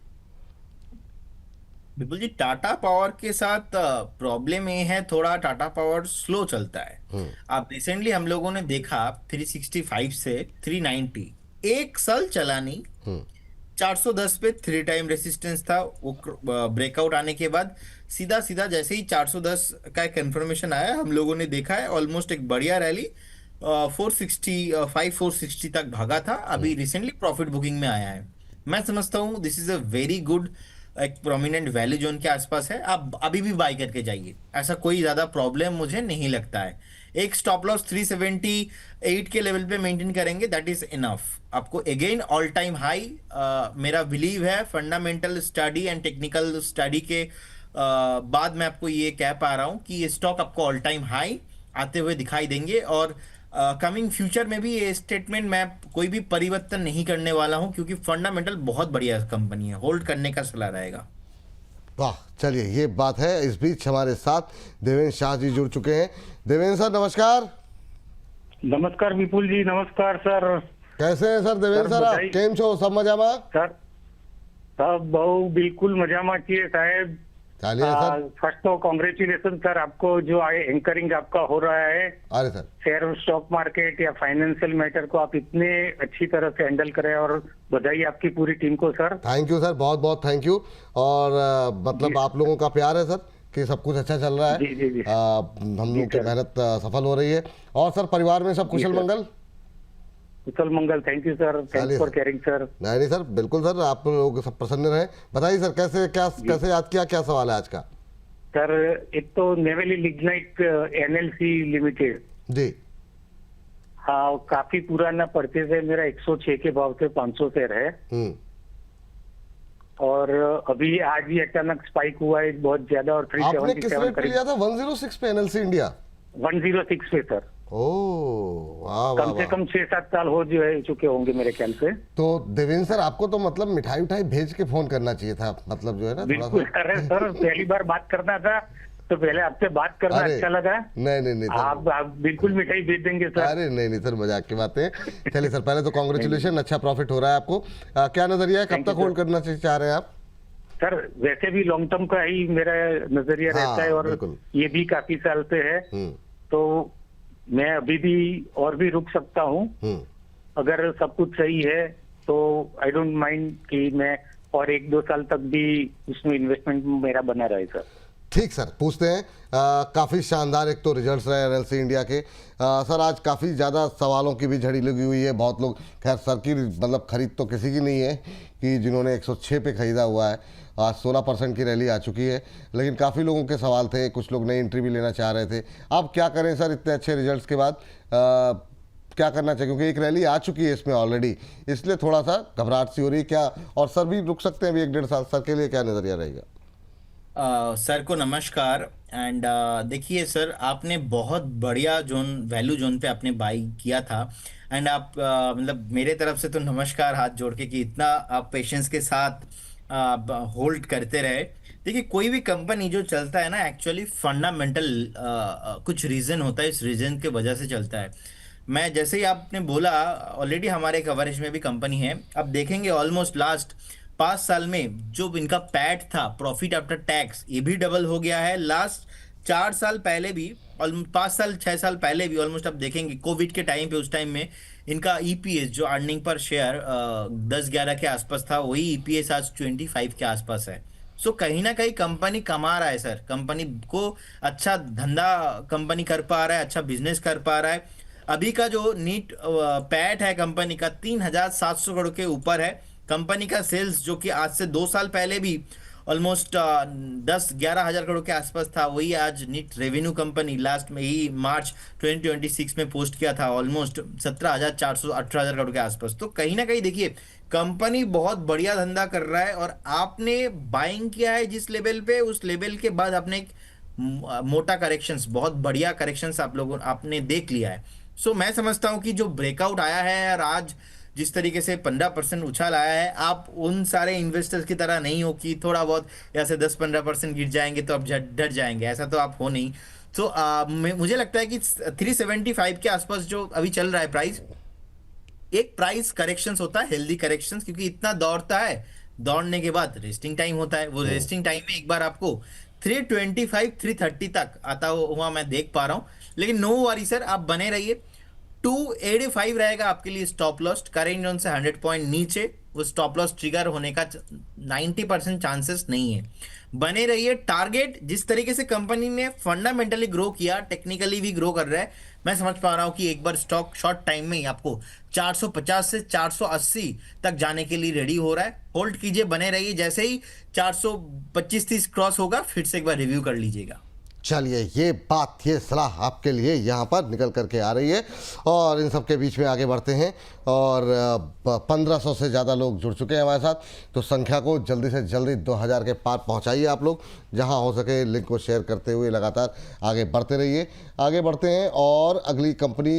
बिल्कुल जी, टाटा पावर के साथ प्रॉब्लम ये है, थोड़ा टाटा पावर स्लो चलता है। हम्म। आप रिसेंटली हम लोगों ने देखा 365 से 390 एक साल चला नहीं। हम्म। 410 पे थ्री टाइम रेसिस्टेंस था, वो ब्रेकआउट आने के बाद सीधा सीधा जैसे ही 410 का एक कंफर्मेशन आया, हम लोगों ने देखा है ऑलमोस्ट एक बढ़िया रैली 460 460 तक भागा था। अभी रिसेंटली प्रॉफिट बुकिंग में आया है। मैं समझता हूँ this is a very good, एक प्रोमिनेंट वैल्यू जोन के आसपास है, आप अभी भी बाई करके जाइए, ऐसा कोई ज्यादा प्रॉब्लम मुझे नहीं लगता है। एक स्टॉप लॉस 378 के लेवल पे मेंटेन करेंगे, दैट इज इनफ। आपको अगेन ऑल टाइम हाई, मेरा बिलीव है fundamental study and technical study के बाद मैं आपको ये कह पा रहा हूँ कि ये स्टॉक आपको ऑल टाइम हाई आते हुए दिखाई देंगे, और कमिंग फ्यूचर में भी ये स्टेटमेंट मैं कोई भी परिवर्तन नहीं करने वाला हूँ, क्योंकि फंडामेंटल बहुत बढ़िया कंपनी है, होल्ड करने का सलाह रहेगा। वाह, चलिए ये बात है। इस बीच हमारे साथ देवेंद्र शाह जी जुड़ चुके हैं। देवेंद्र सर नमस्कार। नमस्कार विपुल जी, नमस्कार सर। कैसे हैं सर देवेंद्र सर, सर? आप बधाई। केम छो? सब मजामा? सर सब बहु बिल्कुल मजामा છીએ साहेब। चलिए सर। फर्स्ट तो कॉन्ग्रेचुलेशन सर, आपको जो एंकरिंग आपका हो रहा है अरे सर, शेयर और स्टॉक मार्केट या फाइनेंशियल मैटर को आप इतने अच्छी तरह से हैंडल करें, और बधाई आपकी पूरी टीम को सर। थैंक यू सर, बहुत बहुत थैंक यू। और मतलब आप लोगों का प्यार है सर कि सब कुछ अच्छा चल रहा है। जी जी जी। हम जी लोग की सर। मेहनत सफल हो रही है। और सर परिवार में सब कुशल सर। मंगल? कुशल मंगल, थैंक यू सर, चलिए thanks for sir. Caring sir. नहीं नहीं सर, बिल्कुल सर, आप लोग सब प्रसन्न रहे। बताइए सर, कैसे याद किया, क्या सवाल है आज का? सर एक तो नेवेली लिग्नाइट एनएलसी लिमिटेड, जी। हाँ काफी पुराना परचेज है मेरा, 106 के भाव से 500 शेयर है, हम्म। और अभी आज ही अचानक स्पाइक हुआ है बहुत ज्यादा, और आपने किस 377 रेट पे करीब लिया था? 106 पे एनएलसी इंडिया? 106 पे सर। ओह वाह वाह कम से वाह। कम 6-7 साल हो जो है चुके होंगे मेरे ख्याल से। तो देवेंद्र सर, आपको तो मतलब मिठाई उठाई भेज के फोन करना चाहिए था, मतलब जो है ना थोड़ा बिल्कुल। सा। अरे सर पहली बार बात करना था, तो पहले आपसे बात करना अरे, अच्छा लगा। नहीं नहीं नहीं सर। आप बिल्कुल मिठाई भेज देंगे सर। अरे नहीं नहीं सर, मजाक की बातें। चलिए सर, पहले तो कॉन्ग्रेचुलेशन, अच्छा प्रॉफिट हो रहा है आपको। क्या नजरिया है, कब Thank you, तक होल्ड करना चाह रहे हैं आप? सर वैसे भी लॉन्ग टर्म का ही मेरा नजरिया हाँ, रहता है, और बिल्कुल। ये भी काफी साल से है, हम्म। तो मैं अभी भी और भी रुक सकता हूँ। हम्म। अगर सब कुछ सही है तो आई डोंट माइंड कि मैं और 1-2 साल तक भी उसमें इन्वेस्टमेंट मेरा बना रहे सर। ठीक सर, पूछते हैं। काफ़ी शानदार एक तो रिजल्ट्स रहे एनएलसी इंडिया के। सर आज काफ़ी ज़्यादा सवालों की भी झड़ी लगी हुई है। बहुत लोग, खैर सर की मतलब खरीद तो किसी की नहीं है कि जिन्होंने 106 पे खरीदा हुआ है। आज 16% की रैली आ चुकी है, लेकिन काफ़ी लोगों के सवाल थे, कुछ लोग नई एंट्री भी लेना चाह रहे थे। अब क्या करें सर, इतने अच्छे रिजल्ट्स के बाद क्या करना चाहिए? क्योंकि एक रैली आ चुकी है इसमें ऑलरेडी, इसलिए थोड़ा सा घबराहट सी हो रही है। क्या और सर भी रुक सकते हैं अभी 1-1.5 साल? सर के लिए क्या नज़रिया रहेगा? सर को नमस्कार। एंड देखिए सर, आपने बहुत बढ़िया जोन, वैल्यू जोन पे आपने बाई किया था। एंड आप मतलब मेरे तरफ से तो नमस्कार हाथ जोड़ के कि इतना आप पेशेंस के साथ होल्ड करते रहे। देखिए कोई भी कंपनी जो चलता है ना, एक्चुअली फंडामेंटल कुछ रीजन होता है, इस रीजन के वजह से चलता है। मैं जैसे ही आपने बोला, ऑलरेडी हमारे कवरेज में भी कंपनी है। अब देखेंगे ऑलमोस्ट लास्ट 5 साल में जो इनका पैट था, प्रॉफिट आफ्टर टैक्स, ये भी डबल हो गया है। लास्ट 4 साल पहले भी, और 5 साल 6 साल पहले भी ऑलमोस्ट आप देखेंगे कोविड के टाइम पे, उस टाइम में इनका ईपीएस जो अर्निंग पर शेयर 10-11 के आसपास था, वही ईपीएस आज 25 के आसपास है। सो कहीं ना कहीं कंपनी कमा रहा है सर, कंपनी को अच्छा धंधा कंपनी कर पा रहा है, अच्छा बिजनेस कर पा रहा है। अभी का जो नीट पैट है कंपनी का 3,700 करोड़ के ऊपर है। कंपनी का सेल्स जो कि आज से 2 साल पहले भी ऑलमोस्ट 10-11 हजार करोड़ के आसपास था, वही आज नीट रेवेन्यू कंपनी लास्ट में ही मार्च 2026 में पोस्ट किया था ऑलमोस्ट 17,400-18,000 करोड़ के आसपास। तो कहीं ना कहीं देखिए कंपनी बहुत बढ़िया धंधा कर रहा है, और आपने बाइंग किया है जिस लेवल पे, उस लेवल के बाद आपने एक मोटा करेक्शंस, बहुत बढ़िया करेक्शंस आप लोगों आपने देख लिया है। सो मैं समझता हूं कि जो ब्रेकआउट आया है, और आज जिस तरीके से 15% उछाल आया है, आप उन सारे इन्वेस्टर्स की तरह नहीं हो कि थोड़ा बहुत ऐसे 10-15% गिर जाएंगे तो आप डर जाएंगे, ऐसा तो आप हो नहीं। तो मुझे लगता है कि 375 के आसपास जो अभी चल रहा है प्राइस, एक प्राइस करेक्शंस होता है, हेल्दी करेक्शंस, क्योंकि इतना दौड़ता है दौड़ने के बाद रेस्टिंग टाइम होता है, वो रेस्टिंग टाइम में एक बार आपको 325 330 तक आता हुआ मैं देख पा रहा हूँ। लेकिन नो वरी सर, आप बने रहिए। 285 रहेगा आपके लिए स्टॉप लॉस। करेंट जोन से 100 पॉइंट नीचे वो स्टॉप लॉस ट्रिगर होने का 90% चांसेस नहीं है। बने रहिए। टारगेट जिस तरीके से कंपनी ने फंडामेंटली ग्रो किया, टेक्निकली भी ग्रो कर रहा है, मैं समझ पा रहा हूं कि एक बार स्टॉक शॉर्ट टाइम में ही आपको 450 से 480 तक जाने के लिए रेडी हो रहा है। होल्ड कीजिए, बने रहिए। जैसे ही 425-30 क्रॉस होगा फिर से एक बार रिव्यू कर लीजिएगा। चलिए, ये बात, ये सलाह आपके लिए यहाँ पर निकल करके आ रही है और इन सब के बीच में आगे बढ़ते हैं। और 1500 से ज़्यादा लोग जुड़ चुके हैं हमारे साथ, तो संख्या को जल्दी से जल्दी 2000 के पार पहुँचाइए आप लोग। जहाँ हो सके लिंक को शेयर करते हुए लगातार आगे बढ़ते रहिए। आगे बढ़ते हैं और अगली कंपनी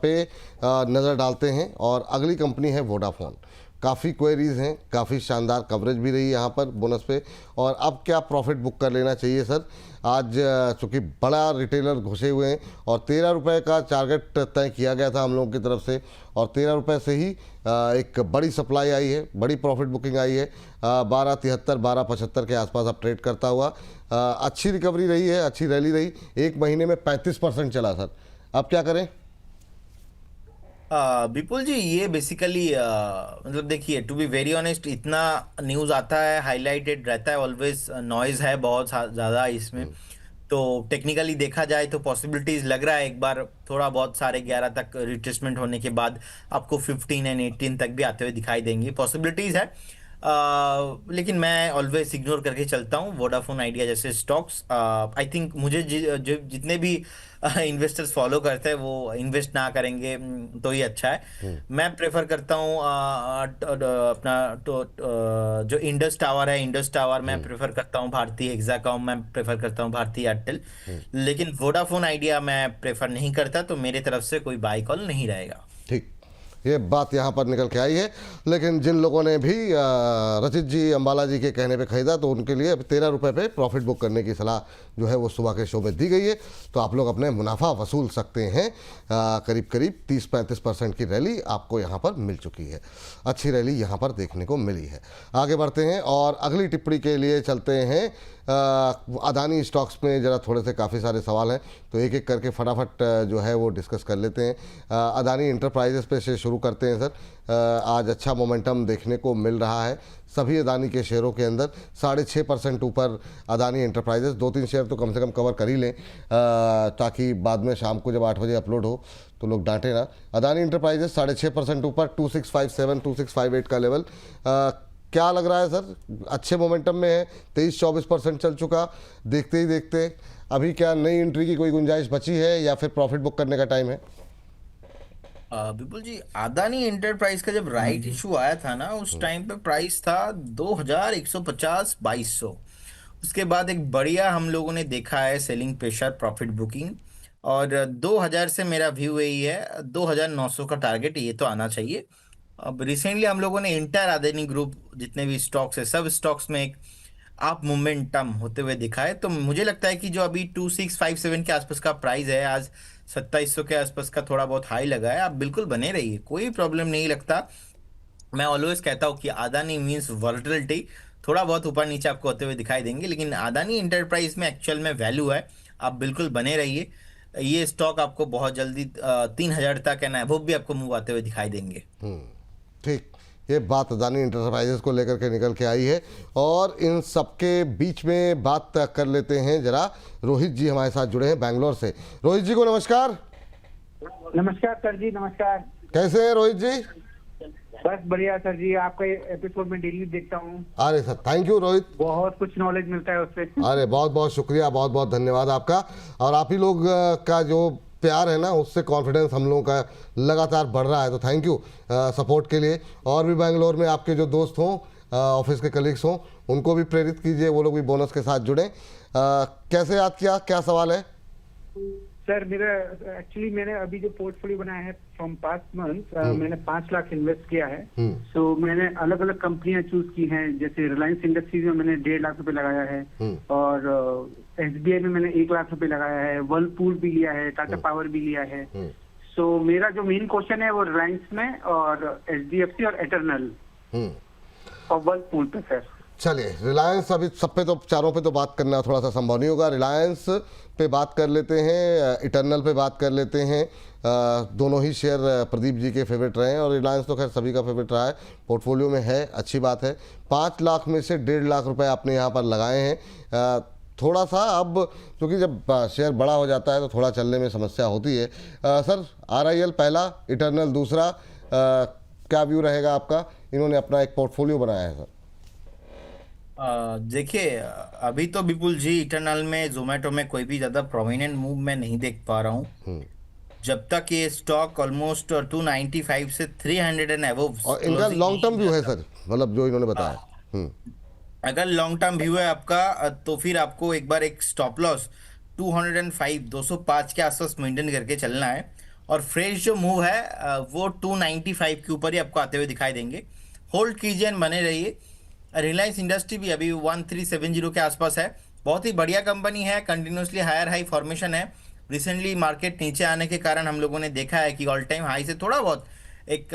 पे नज़र डालते हैं और अगली कंपनी है वोडाफोन। काफ़ी क्वेरीज़ हैं, काफ़ी शानदार कवरेज भी रही यहाँ पर बोनस पे। और अब क्या प्रॉफिट बुक कर लेना चाहिए सर? आज चूँकि बड़ा रिटेलर घुसे हुए हैं और 13 रुपये का टारगेट तय किया गया था हम लोगों की तरफ से, और 13 रुपये से ही एक बड़ी सप्लाई आई है, बड़ी प्रॉफिट बुकिंग आई है। 12.73 12.75 के आसपास अब ट्रेड करता हुआ अच्छी रिकवरी रही है, अच्छी रैली रही। एक महीने में 35% चला सर। अब क्या करें? विपुल जी, ये बेसिकली मतलब देखिए, टू बी वेरी ऑनेस्ट, इतना न्यूज़ आता है, हाईलाइटेड रहता है, ऑलवेज नॉइज है बहुत ज़्यादा इसमें। तो टेक्निकली देखा जाए तो पॉसिबिलिटीज लग रहा है एक बार थोड़ा बहुत 11.5 तक रिट्रेसमेंट होने के बाद आपको 15 एंड 18 तक भी आते हुए दिखाई देंगी, पॉसिबिलिटीज है। लेकिन मैं ऑलवेज इग्नोर करके चलता हूँ वोडाफोन आइडिया जैसे स्टॉक्स। आई थिंक मुझे जो जितने भी इन्वेस्टर्स फॉलो करते हैं वो इन्वेस्ट ना करेंगे तो ही अच्छा है। मैं प्रेफर करता हूँ जो इंडस टावर है, इंडस टावर मैं प्रेफर करता हूँ, भारतीय हेक्साकॉम मैं प्रेफर करता हूँ, भारतीय एयरटेल। लेकिन वोडाफोन आइडिया मैं प्रेफर नहीं करता, तो मेरे तरफ से कोई बाय कॉल नहीं रहेगा। ठीक, ये बात यहाँ पर निकल के आई है। लेकिन जिन लोगों ने भी रचित जी अंबाला जी के कहने पे खरीदा, तो उनके लिए 13 रुपये पे प्रॉफिट बुक करने की सलाह जो है वो सुबह के शो में दी गई है। तो आप लोग अपने मुनाफा वसूल सकते हैं। करीब करीब 30-35% की रैली आपको यहाँ पर मिल चुकी है, अच्छी रैली यहाँ पर देखने को मिली है। आगे बढ़ते हैं और अगली टिप्पणी के लिए चलते हैं। अदानी स्टॉक्स में ज़रा थोड़े से काफ़ी सारे सवाल हैं, तो एक एक करके फटाफट जो है वो डिस्कस कर लेते हैं। अदानी इंटरप्राइजेस पे से शुरू करते हैं सर। आज अच्छा मोमेंटम देखने को मिल रहा है सभी अदानी के शेयरों के अंदर। 6.5% ऊपर अदानी इंटरप्राइजेस। 2-3 शेयर तो कम से कम कवर कर ही लें, ताकि बाद में शाम को जब 8 बजे अपलोड हो तो लोग डांटे ना। अदानी इंटरप्राइजेस 6.5% ऊपर, 2657 2658 का लेवल। क्या लग रहा है सर? अच्छे मोमेंटम में है, 23-24% चल चुका। देखते ही देखते अभी क्या नई एंट्री की कोई गुंजाइश बची है या फिर प्रॉफिट बुक करने का टाइम है? विपुल जी, अदानी एंटरप्राइज का जब राइट इशू आया था ना, उस टाइम पे प्राइस था 2150 2200। उसके बाद एक बढ़िया हम लोगों ने देखा है सेलिंग प्रेशर, प्रॉफिट बुकिंग, और 2000 से मेरा व्यू यही है, 2900 का टारगेट ये तो आना चाहिए। अब रिसेंटली हम लोगों ने इंटायर अदानी ग्रुप जितने भी स्टॉक्स है, सब स्टॉक्स में एक आप मोमेंटम होते हुए दिखा है। तो मुझे लगता है कि जो अभी 2657 के आसपास का प्राइस है, आज 2700 के आसपास का थोड़ा बहुत हाई लगा है, आप बिल्कुल बने रहिए, कोई प्रॉब्लम नहीं लगता। मैं ऑलवेज कहता हूँ कि अदानी मीन्स वॉलेटिलिटी, थोड़ा बहुत ऊपर नीचे आपको होते हुए दिखाई देंगे, लेकिन अदानी इंटरप्राइज में एक्चुअल में वैल्यू है। आप बिल्कुल बने रहिए। ये स्टॉक आपको बहुत जल्दी 3000 तक एंड अबव भी आपको मूव आते हुए दिखाई देंगे। ठीक, ये बात अदानी इंटरप्राइजेस को लेकर के निकल के आई है। और इन सबके बीच में बात कर लेते हैं जरा। रोहित जी हमारे साथ जुड़े हैं बैंगलोर से। रोहित जी को नमस्कार। नमस्कार सर जी, नमस्कार। कैसे हैं रोहित जी? बस बढ़िया सर जी, आपका एपिसोड में डेली देखता हूँ। अरे सर, थैंक यू रोहित, बहुत कुछ नॉलेज मिलता है उससे। अरे बहुत बहुत शुक्रिया, बहुत बहुत धन्यवाद आपका। और आप ही लोग का जो प्यार है ना, उससे कॉन्फिडेंस हम लोगों का लगातार बढ़ रहा है, तो थैंक यू सपोर्ट के लिए। और भी बैंगलोर में आपके जो दोस्त हों, ऑफिस के कलीग्स हों, उनको भी प्रेरित कीजिए, वो लोग भी बोनस के साथ जुड़ें। कैसे याद किया, क्या सवाल है? सर मेरा एक्चुअली मैंने अभी जो पोर्टफोलियो बनाया है फ्रॉम पास्ट मंथ, मैंने 5 लाख इन्वेस्ट किया है। सो मैंने अलग अलग कंपनियां चूज की हैं, जैसे रिलायंस इंडस्ट्रीज में मैंने 1.5 लाख रुपए लगाया है, और SBI में मैंने 1 लाख रुपए लगाया है, वर्लपूल भी लिया है, टाटा पावर भी लिया है। सो मेरा जो मेन क्वेश्चन है वो रिलायंस में और HDFC और एटर्नल। और वर्लपूल पे सर। चलिए, रिलायंस अभी सब पे तो, चारों पे तो बात करना थोड़ा सा संभव नहीं होगा। रिलायंस पे बात कर लेते हैं, इटर्नल पे बात कर लेते हैं। दोनों ही शेयर प्रदीप जी के फेवरेट रहे हैं, और रिलायंस तो खैर सभी का फेवरेट रहा है, पोर्टफोलियो में है, अच्छी बात है। 5 लाख में से 1.5 लाख रुपए आपने यहाँ पर लगाए हैं। थोड़ा सा अब, क्योंकि जब शेयर बड़ा हो जाता है तो थोड़ा चलने में समस्या होती है। सर, RIL पहला, इटर्नल दूसरा, क्या व्यू रहेगा आपका? इन्होंने अपना एक पोर्टफोलियो बनाया है सर। देखिए, अभी तो विपुल जी इटरनल में जोमेटो में कोई भी ज्यादा प्रोमिनेंट मूव मैं नहीं देख पा रहा हूँ। जब तक ये स्टॉक ऑलमोस्ट 295 से 300 एंड अबव और इनका लॉन्ग टर्म व्यू है सर, मतलब जो इन्होंने बताया। अगर लॉन्ग टर्म व्यू है आपका, तो फिर आपको एक बार एक स्टॉप लॉस 205 205 के आसपास मेंटेन करके चलना है। और फ्रेश जो मूव है वो 295 के ऊपर ही आपको आते हुए दिखाई देंगे। होल्ड कीजिए and बने रहिए। रिलायंस इंडस्ट्री भी अभी 1370 के आसपास है। बहुत ही बढ़िया कंपनी है, कंटिन्यूसली हायर हाई फॉर्मेशन है। रिसेंटली मार्केट नीचे आने के कारण हम लोगों ने देखा है कि ऑल टाइम हाई से थोड़ा बहुत एक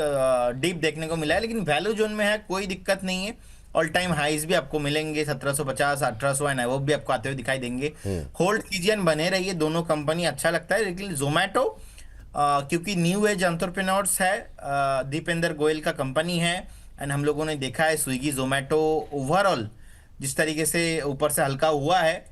डीप देखने को मिला है, लेकिन वैल्यू जोन में है, कोई दिक्कत नहीं है। ऑल टाइम हाईज भी आपको मिलेंगे 1750 1800 एंड अबव भी आपको आते हुए दिखाई देंगे। होल्ड कीजिए and बने रहिए, दोनों कंपनी अच्छा लगता है। लेकिन जोमेटो क्योंकि न्यू एज एंटरप्रेन्योर्स है, दीपेंद्र गोयल का कंपनी है, एंड हम लोगों ने देखा है स्विगी जोमेटो ओवरऑल जिस तरीके से ऊपर से हल्का हुआ है,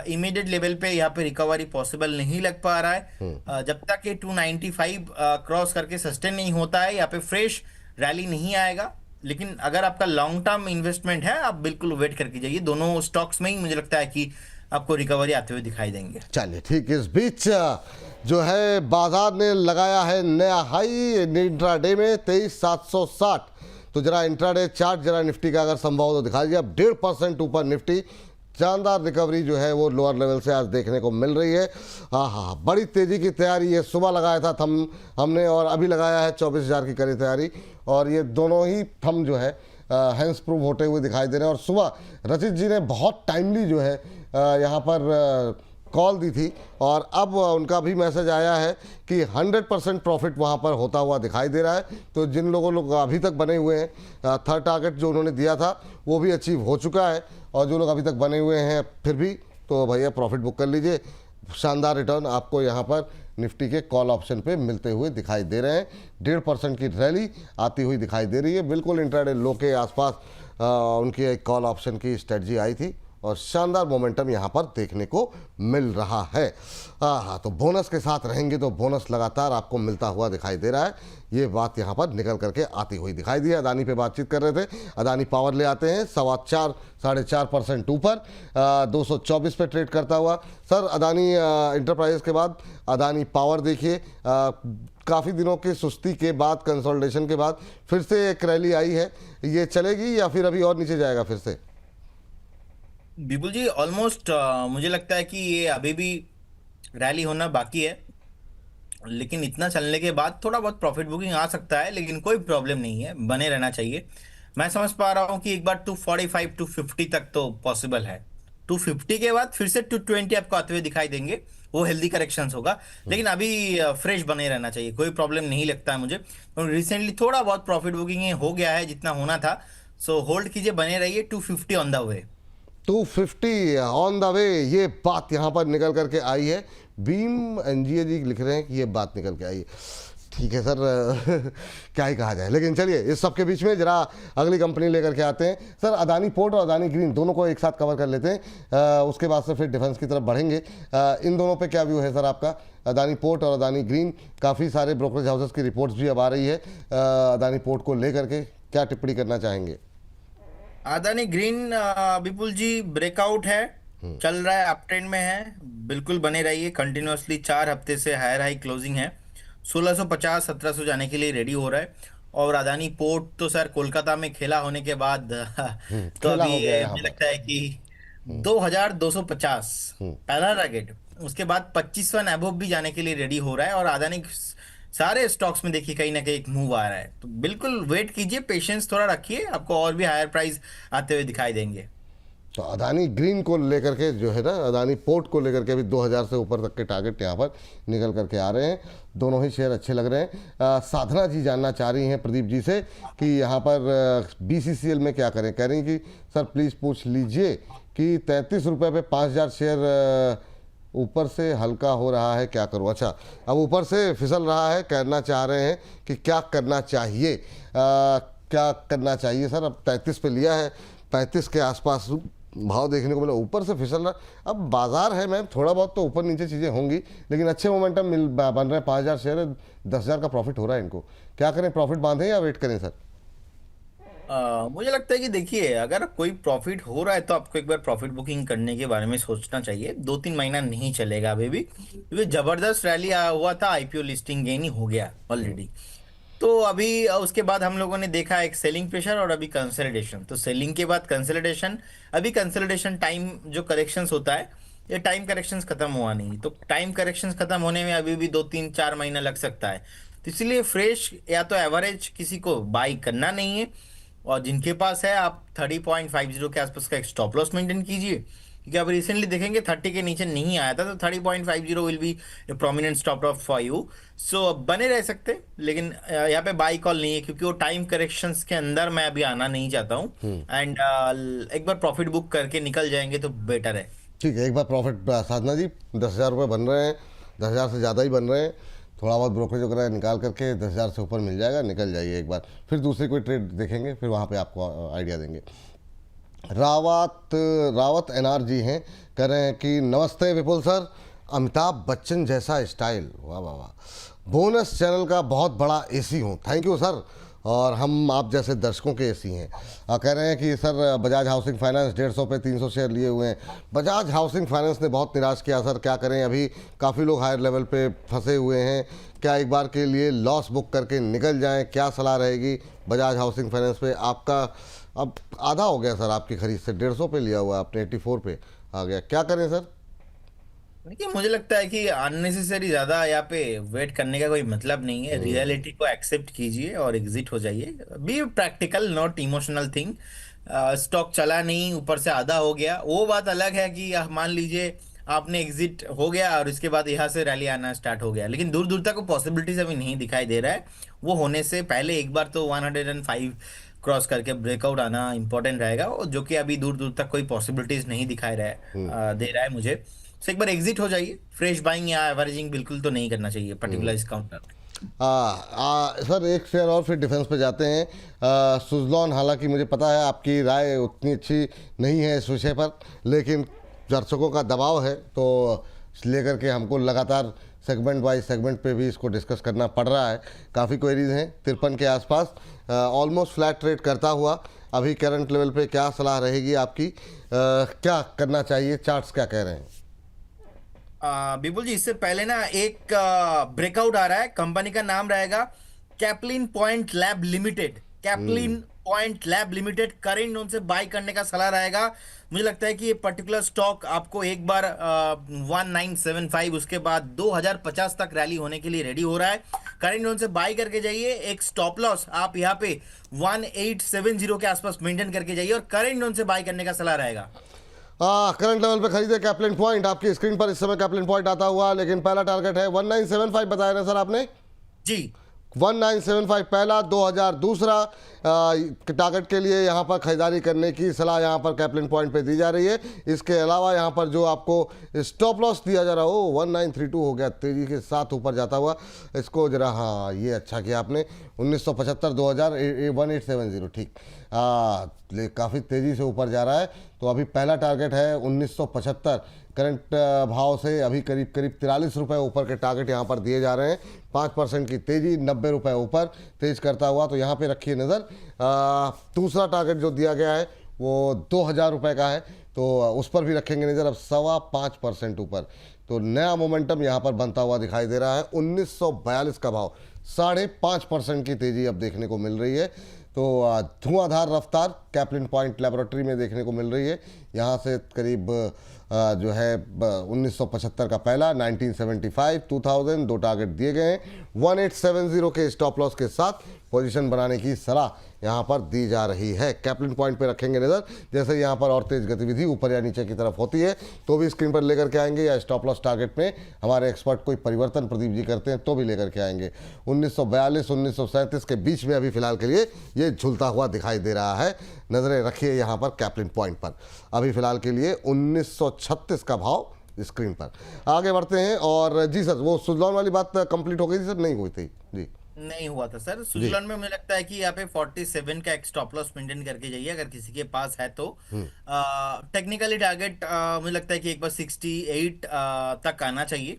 इमीडिएट लेवल पे यहाँ पे रिकवरी पॉसिबल नहीं लग पा रहा है। जब तक ये 295 क्रॉस करके सस्टेन नहीं होता है, यहाँ पे फ्रेश रैली नहीं आएगा। लेकिन अगर आपका लॉन्ग टर्म इन्वेस्टमेंट है, आप बिल्कुल वेट करके जाइए, दोनों स्टॉक्स में ही मुझे लगता है कि आपको रिकवरी आते हुए दिखाई देंगे। चलिए ठीक, इस बीच जो है बाजार ने लगाया है नया हाई इंट्राडे में 23,760। तो जरा इंट्राडे चार्ट जरा निफ्टी का अगर संभव हो तो दिखा दीजिए। अब 1.5% ऊपर निफ्टी, शानदार रिकवरी जो है वो लोअर लेवल से आज देखने को मिल रही है। हाँ, बड़ी तेज़ी की तैयारी है। सुबह लगाया था थम हमने, और अभी लगाया है 24,000 की करी तैयारी, और ये दोनों ही थम जो है हैंड्स प्रूव होते हुए दिखाई दे रहे हैं। और सुबह रचित जी ने बहुत टाइमली जो है यहाँ पर कॉल दी थी, और अब उनका भी मैसेज आया है कि 100% प्रॉफिट वहाँ पर होता हुआ दिखाई दे रहा है। तो जिन लोग अभी तक बने हुए हैं, थर्ड टारगेट जो उन्होंने दिया था वो भी अचीव हो चुका है, और जो लोग अभी तक बने हुए हैं फिर भी, तो भैया प्रॉफिट बुक कर लीजिए। शानदार रिटर्न आपको यहाँ पर निफ्टी के कॉल ऑप्शन पे मिलते हुए दिखाई दे रहे हैं। 1.5% की रैली आती हुई दिखाई दे रही है। बिल्कुल इंट्राडे लो के आसपास उनकी एक कॉल ऑप्शन की स्ट्रेटजी आई थी, और शानदार मोमेंटम यहाँ पर देखने को मिल रहा है। हाँ, तो बोनस के साथ रहेंगे तो बोनस लगातार आपको मिलता हुआ दिखाई दे रहा है। ये बात यहाँ पर निकल करके आती हुई दिखाई दी है। अदानी पे बातचीत कर रहे थे, अदानी पावर ले आते हैं 4.25% ऊपर, 224 पे ट्रेड करता हुआ। सर, अदानी इंटरप्राइजेस के बाद अदानी पावर देखिए, काफ़ी दिनों की सुस्ती के बाद, कंसोलिडेशन के बाद फिर से एक रैली आई है। ये चलेगी या फिर अभी और नीचे जाएगा फिर से? विपुल जी, ऑलमोस्ट मुझे लगता है कि ये अभी भी रैली होना बाकी है, लेकिन इतना चलने के बाद थोड़ा बहुत प्रॉफिट बुकिंग आ सकता है, लेकिन कोई प्रॉब्लम नहीं है, बने रहना चाहिए। मैं समझ पा रहा हूँ कि एक बार 245 250 तक तो पॉसिबल है। 250 के बाद फिर से 220 आपको आते हुए दिखाई देंगे, वो हेल्दी करेक्शंस होगा। लेकिन अभी फ्रेश बने रहना चाहिए, कोई प्रॉब्लम नहीं लगता है मुझे। रिसेंटली थोड़ा बहुत प्रॉफिट बुकिंग हो गया है जितना होना था, सो होल्ड कीजिए, बने रहिए। 250 on the way, 250 on the way, ये बात यहाँ पर निकल करके आई है। बीम एनजीए जी लिख रहे हैं कि ये बात निकल के आई है। ठीक है सर, क्या ही कहा जाए। लेकिन चलिए, इस सब के बीच में जरा अगली कंपनी लेकर के आते हैं। सर, अदानी पोर्ट और अदानी ग्रीन दोनों को एक साथ कवर कर लेते हैं, उसके बाद से फिर डिफेंस की तरफ बढ़ेंगे। इन दोनों पे क्या व्यू है सर आपका? अदानी पोर्ट और अदानी ग्रीन, काफ़ी सारे ब्रोकरेज हाउसेस की रिपोर्ट्स भी अब आ रही है। अदानी पोर्ट को लेकर के क्या टिप्पणी करना चाहेंगे? अदानी ग्रीन विपुल जी ब्रेकआउट है, चल रहा है, अप ट्रेंड में है, बिल्कुल बने रहिए। कंटिन्यूअसली 4 हफ्ते से हायर हाई क्लोजिंग है, 1650 1700 जाने के लिए रेडी हो रहा है। और अदानी पोर्ट तो सर कोलकाता में खेला होने के बाद तो खेला अभी हो गया यहाँ मुझे पर। लगता है कि 2250 पहला टारगेट, उसके बाद 2500 अबव भी जाने के लिए रेडी हो रहा है। और अदानी सारे स्टॉक्स में देखिए कहीं ना कहीं एक मूव आ रहा है, तो बिल्कुल वेट कीजिए, पेशेंस थोड़ा रखिए, आपको और भी हायर प्राइस आते हुए दिखाई देंगे। तो अदानी ग्रीन को लेकर के जो है ना, अदानी पोर्ट को लेकर के अभी 2000 से ऊपर तक के टारगेट यहाँ पर निकल करके आ रहे हैं। दोनों ही शेयर अच्छे लग रहे हैं। साधना जी जानना चाह रही हैं प्रदीप जी से कि यहाँ पर BCCL में क्या करें। कह रही कि सर प्लीज़ पूछ लीजिए कि 33 रुपये पे 5000 शेयर ऊपर से हल्का हो रहा है, क्या करूँ। अच्छा, अब ऊपर से फिसल रहा है, कहना चाह रहे हैं कि क्या करना चाहिए। क्या करना चाहिए सर। अब 33 पे लिया है, 35 के आसपास भाव देखने को मिला, ऊपर से फिसल रहा। अब बाजार है मैम, थोड़ा बहुत तो ऊपर नीचे चीज़ें होंगी, लेकिन अच्छे मोमेंटम बन रहे हैं। 5000 शेयर है, 10,000 का प्रॉफिट हो रहा है इनको। क्या करें, प्रॉफिट बांधें या वेट करें सर। मुझे लगता है कि देखिए, अगर कोई प्रॉफिट हो रहा है तो आपको एक बार प्रॉफिट बुकिंग करने के बारे में सोचना चाहिए। 2-3 महीना नहीं चलेगा अभी भी, क्योंकि जबरदस्त रैली आया हुआ था, IPO लिस्टिंग गेन ही हो गया ऑलरेडी। तो अभी उसके बाद हम लोगों ने देखा एक सेलिंग प्रेशर और अभी कंसोलिडेशन। तो सेलिंग के बाद कंसोलिडेशन, अभी कंसोलिडेशन टाइम जो करेक्शंस होता है, ये टाइम करेक्शंस खत्म हुआ नहीं। तो टाइम करेक्शंस खत्म होने में अभी भी 2-3-4 महीना लग सकता है। तो इसलिए फ्रेश या तो एवरेज किसी को बाई करना नहीं है, और जिनके पास है आप 30.50 के आसपास का एक स्टॉप लॉस मेंटेन कीजिए, क्योंकि आप रिसेंटली देखेंगे 30 के नीचे नहीं आया था। तो 30.50 will be a prominent stop loss for you. So बने रह सकते हैं, लेकिन यहाँ पे बाई कॉल नहीं है, क्योंकि वो टाइम करेक्शंस के अंदर मैं अभी आना नहीं चाहता हूँ। एंड एक बार प्रॉफिट बुक करके निकल जाएंगे तो बेटर है। ठीक है, एक बार प्रॉफिट साधना जी 10,000 रुपये बन रहे हैं, 10,000 से ज़्यादा ही बन रहे हैं। थोड़ा बहुत ब्रोकरेज वगैरह निकाल करके 10,000 से ऊपर मिल जाएगा, निकल जाइए एक बार। फिर दूसरी कोई ट्रेड देखेंगे, फिर वहाँ पे आपको आइडिया देंगे। रावत NR जी हैं, कह रहे हैं कि नमस्ते विपुल सर, अमिताभ बच्चन जैसा स्टाइल, वाह वाह वाह। बोनस चैनल का बहुत बड़ा AC हूँ, थैंक यू सर। और हम आप जैसे दर्शकों के AC हैं। कह रहे हैं कि सर बजाज हाउसिंग फाइनेंस 150 पे 300 शेयर लिए हुए हैं। बजाज हाउसिंग फाइनेंस ने बहुत निराश किया सर, क्या करें। अभी काफ़ी लोग हायर लेवल पे फंसे हुए हैं, क्या एक बार के लिए लॉस बुक करके निकल जाएं, क्या सलाह रहेगी बजाज हाउसिंग फाइनेंस पे। आपका अब आधा हो गया सर आपकी खरीद से, 150 पे लिया हुआ आपने, 84 पे आ गया, क्या करें सर। देखिए, मुझे लगता है कि अननेसेसरी ज्यादा यहाँ पे वेट करने का कोई मतलब नहीं है। रियलिटी को एक्सेप्ट कीजिए और एग्जिट हो जाइए। Be practical, not emotional thing. Stock चला नहीं, ऊपर से आधा हो गया, वो बात अलग है कि मान लीजिए आपने एग्जिट हो गया और इसके बाद यहाँ से रैली आना स्टार्ट हो गया, लेकिन दूर दूर तक वो पॉसिबिलिटीज अभी नहीं दिखाई दे रहा है। वो होने से पहले एक बार तो 105 क्रॉस करके ब्रेकआउट आना इंपॉर्टेंट रहेगा, और जो कि अभी दूर दूर तक कोई पॉसिबिलिटीज नहीं दिखाई रहा है, दे रहा है मुझे। तो एक बार एग्जिट हो जाइए। फ्रेश बाइंग या एवरेजिंग बिल्कुल तो नहीं करना चाहिए पर्टिकुलर इस काउंटर में। सर एक शेयर और फिर डिफेंस पे जाते हैं। सुजलॉन, हालांकि मुझे पता है आपकी राय उतनी अच्छी नहीं है इस विषय पर, लेकिन दर्शकों का दबाव है तो लेकर के हमको लगातार सेगमेंट वाइज सेगमेंट पे भी इसको डिस्कस करना पड़ रहा है। काफ़ी क्वेरीज हैं 53 के आसपास, ऑलमोस्ट फ्लैट ट्रेड करता हुआ अभी करंट लेवल पे क्या सलाह रहेगी आपकी, क्या करना चाहिए, चार्ट्स क्या कह रहे हैं। विपुल जी, इससे पहले ना एक ब्रेकआउट आ रहा है, कंपनी का नाम रहेगा Caplin point lab limited. Caplin point lab limited current zone से बाय करने का सलाह रहेगा। मुझे लगता है कि ये पर्टिकुलर स्टॉक आपको एक बार 1975, उसके बाद 2050 तक रैली होने के लिए रेडी हो रहा है। करेंट जोन से बाय करके जाइए। एक स्टॉप लॉस आप यहाँ पे 1870 के आसपास मेंटेन करके जाइए, और करेंट जोन से बाय करने का सलाह रहेगा। करंट लेवल पे खरीदे कैप्लिन पॉइंट। आपकी स्क्रीन पर इस समय कैप्लिन पॉइंट आता हुआ, लेकिन पहला टारगेट है 1975 बताया ना सर आपने जी। 1975 पहला, 2000 दूसरा टारगेट के लिए यहाँ पर खरीदारी करने की सलाह यहाँ पर कैप्लिन पॉइंट पे दी जा रही है। इसके अलावा यहाँ पर जो आपको स्टॉप लॉस दिया जा रहा है वो 1932 हो गया, तेज़ी के साथ ऊपर जाता हुआ। इसको जरा, हाँ ये अच्छा किया आपने, 1975 2000 1870, ठीक। काफ़ी तेज़ी से ऊपर जा रहा है। तो अभी पहला टारगेट है 1975, करंट भाव से अभी करीब करीब 43 रुपये ऊपर के टारगेट यहाँ पर दिए जा रहे हैं। 5% की तेज़ी, 90 रुपये ऊपर तेज करता हुआ, तो यहाँ पे रखिए नज़र। दूसरा टारगेट जो दिया गया है वो 2000 रुपये का है, तो उस पर भी रखेंगे नज़र। अब 5.25% ऊपर, तो नया मोमेंटम यहाँ पर बनता हुआ दिखाई दे रहा है। 1942 का भाव, 5.5% की तेज़ी अब देखने को मिल रही है। तो धुआंधार रफ्तार कैप्लिन पॉइंट लेबोरेटरी में देखने को मिल रही है। यहाँ से करीब जो है 1975 का पहला, 1975, 2000 दो टारगेट दिए गए हैं। 1870 के स्टॉप लॉस के साथ पोजीशन बनाने की सलाह यहाँ पर दी जा रही है। कैप्लिन पॉइंट पे रखेंगे नज़र। जैसे यहाँ पर और तेज गतिविधि ऊपर या नीचे की तरफ होती है तो भी स्क्रीन पर लेकर के आएंगे, या स्टॉप लॉस टारगेट में हमारे एक्सपर्ट कोई परिवर्तन प्रदीप जी करते हैं तो भी लेकर के आएंगे। 1942 1937 के बीच में अभी फिलहाल के लिए ये झूलता हुआ दिखाई दे रहा है। नज़रें रखिए यहाँ पर कैप्लिन पॉइंट पर। अभी फिलहाल के लिए 1936 का भाव स्क्रीन पर। आगे बढ़ते हैं। और जी सर, वो सुजलॉन वाली बात कंप्लीट हो गई थी सर? नहीं हुई थी जी? नहीं हुआ था सर। सुजलॉन में मुझे लगता है कि यहाँ पे 47 का एक स्टॉप लॉस मेंटेन करके जाइए अगर किसी के पास है तो। टेक्निकली टारगेट मुझे लगता है कि एक बार 68 तक आना चाहिए।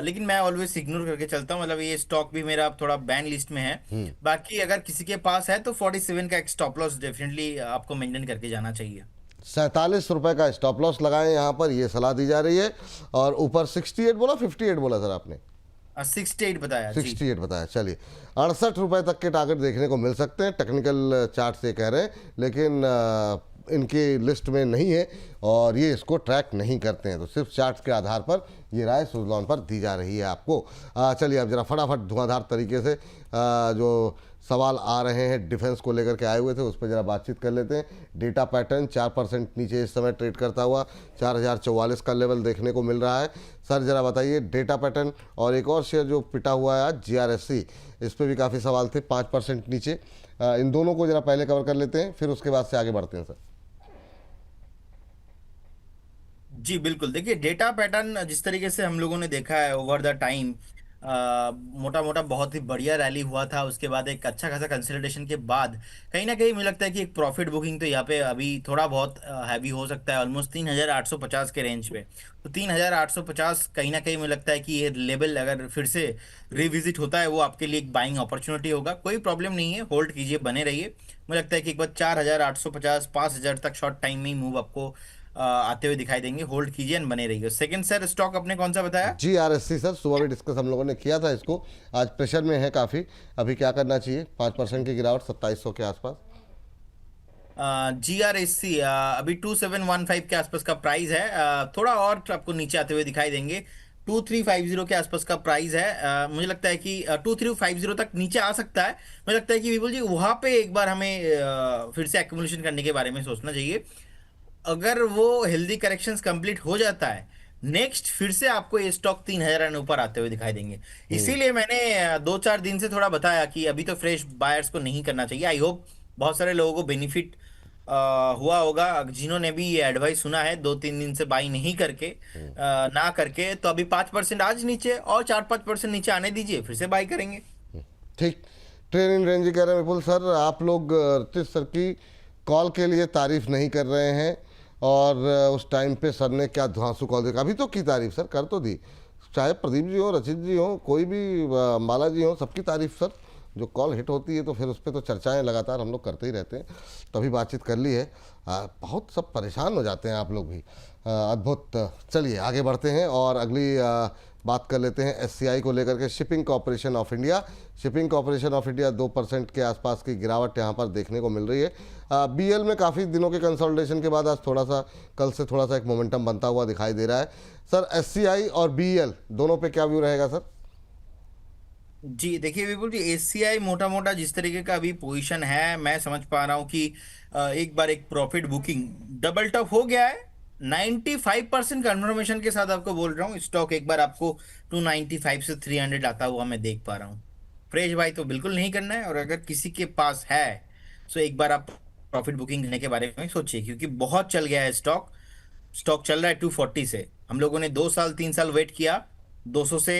लेकिन मैं ऑलवेज इग्नोर करके चलता हूँ, मतलब ये स्टॉक भी मेरा थोड़ा बैन लिस्ट में है। बाकी अगर किसी के पास है तो 47 का एक स्टॉप लॉस डेफिनेटली आपको मेंटेन करके जाना चाहिए। 47 रुपए का स्टॉप लॉस लगाएं यहाँ पर, ये सलाह दी जा रही है। और ऊपर 68 बोला, 58 बोला सर आपने? 68 बताया जी। 68 बताया। चलिए 68 रुपए तक के टारगेट देखने को मिल सकते हैं, टेक्निकल चार्ट से कह रहे हैं, लेकिन इनकी लिस्ट में नहीं है और ये इसको ट्रैक नहीं करते हैं, तो सिर्फ चार्ट्स के आधार पर ये राय सुजलॉन पर दी जा रही है आपको। चलिए अब जरा फटाफट धुआंधार तरीके से जो सवाल आ रहे हैं डिफेंस को लेकर के आए हुए थे उस पर जरा बातचीत कर लेते हैं। डेटा पैटर्न 4% नीचे इस समय ट्रेड करता हुआ 4044 का लेवल देखने को मिल रहा है। सर जरा बताइए डेटा पैटर्न, और एक और शेयर जो पिटा हुआ है आज GRSC, इस पर भी काफ़ी सवाल थे, 5% नीचे। इन दोनों को जरा पहले कवर कर लेते हैं, फिर उसके बाद से आगे बढ़ते हैं सर। जी बिल्कुल, देखिए डेटा पैटर्न जिस तरीके से हम लोगों ने देखा है ओवर द टाइम, मोटा मोटा बहुत ही बढ़िया रैली हुआ था। उसके बाद एक अच्छा खासा कंसोलिडेशन के बाद कहीं ना कहीं मुझे लगता है कि एक प्रॉफिट बुकिंग तो यहाँ पे अभी थोड़ा बहुत हैवी हो सकता है, ऑलमोस्ट 3850 के रेंज पे। तो 3850 कहीं ना कहीं मुझे लगता है कि ये लेवल अगर फिर से रिविजिट होता है वो आपके लिए एक बाइंग अपॉर्चुनिटी होगा। कोई प्रॉब्लम नहीं है, होल्ड कीजिए, बने रहिए। मुझे लगता है कि एक बार 4850 5000 तक शॉर्ट टाइम में ही मूव आपको आते हुए दिखाई देंगे। होल्ड कीजिए एंड बने रहिए। सेकंड सर स्टॉक आपने कौन सा बताया? GRSC सर, सुबह भी डिस्कस हम लोगों ने किया था इसको, आज प्रेशर में है काफ़ी। अभी क्या करना चाहिए? 5% की गिरावट 2700 के आसपास। GRSC अभी 2715 के आसपास का प्राइस है। थोड़ा और आपको नीचे आते हुए दिखाई देंगे। 2350 के आसपास का प्राइस है। मुझे लगता है कि 2350 तक नीचे आ सकता है। मुझे लगता है कि विपुल जी वहां पे एक बार हमें फिर से एक्यूमुलेशन करने के बारे में सोचना चाहिए। अगर वो हेल्दी करेक्शंस कंप्लीट हो जाता है नेक्स्ट, फिर से आपको ये स्टॉक 3000 रन ऊपर आते हुए दिखाई देंगे। इसीलिए मैंने 2-4 दिन से थोड़ा बताया कि अभी तो फ्रेश बायर्स को नहीं करना चाहिए। आई होप बहुत सारे लोगों को बेनिफिट हुआ होगा जिन्होंने भी ये एडवाइस सुना है 2-3 दिन से बाई नहीं करके ना करके। तो अभी 5% आज नीचे और 4-5% नीचे आने दीजिए, फिर से बाई करेंगे। ठीक। ट्रेन इन रेंज कह रहे हैं विपुल सर, आप लोग ऋतिक सर की कॉल के लिए तारीफ नहीं कर रहे हैं, और उस टाइम पे सर ने क्या धांसू कॉल देखा, अभी तो की तारीफ सर कर तो दी, चाहे प्रदीप जी हो, रचित जी हो, कोई भी माला जी हो, सबकी तारीफ सर। जो कॉल हिट होती है तो फिर उस पर तो चर्चाएं लगातार हम लोग करते ही रहते हैं, तभी बातचीत कर ली है। बहुत सब परेशान हो जाते हैं आप लोग भी, अद्भुत। चलिए आगे बढ़ते हैं और अगली बात कर लेते हैं SCI को लेकर के। Shipping corporation of India, shipping corporation of India 2% के आसपास की गिरावट यहाँ पर देखने को मिल रही है। BL में काफ़ी दिनों के कंसोलिडेशन के बाद आज थोड़ा सा, कल से थोड़ा सा एक मोमेंटम बनता हुआ दिखाई दे रहा है। सर SCI और BL दोनों पे क्या व्यू रहेगा सर? जी देखिए विपुल जी, SCI मोटा मोटा जिस तरीके का अभी पोजीशन है मैं समझ पा रहा हूँ कि एक बार एक प्रॉफिट बुकिंग डबल टॉप हो गया है। 95% कंफर्मेशन के साथ आपको बोल रहा हूँ, स्टॉक एक बार आपको 295 से 300 आता हुआ मैं देख पा रहा हूँ। फ्रेश बाई तो बिल्कुल नहीं करना है, और अगर किसी के पास है तो एक बार आप प्रॉफिट बुकिंग करने के बारे में सोचिए, क्योंकि बहुत चल गया है स्टॉक। स्टॉक चल रहा है 240 से। हम लोगों ने 2 साल 3 साल वेट किया, 200 से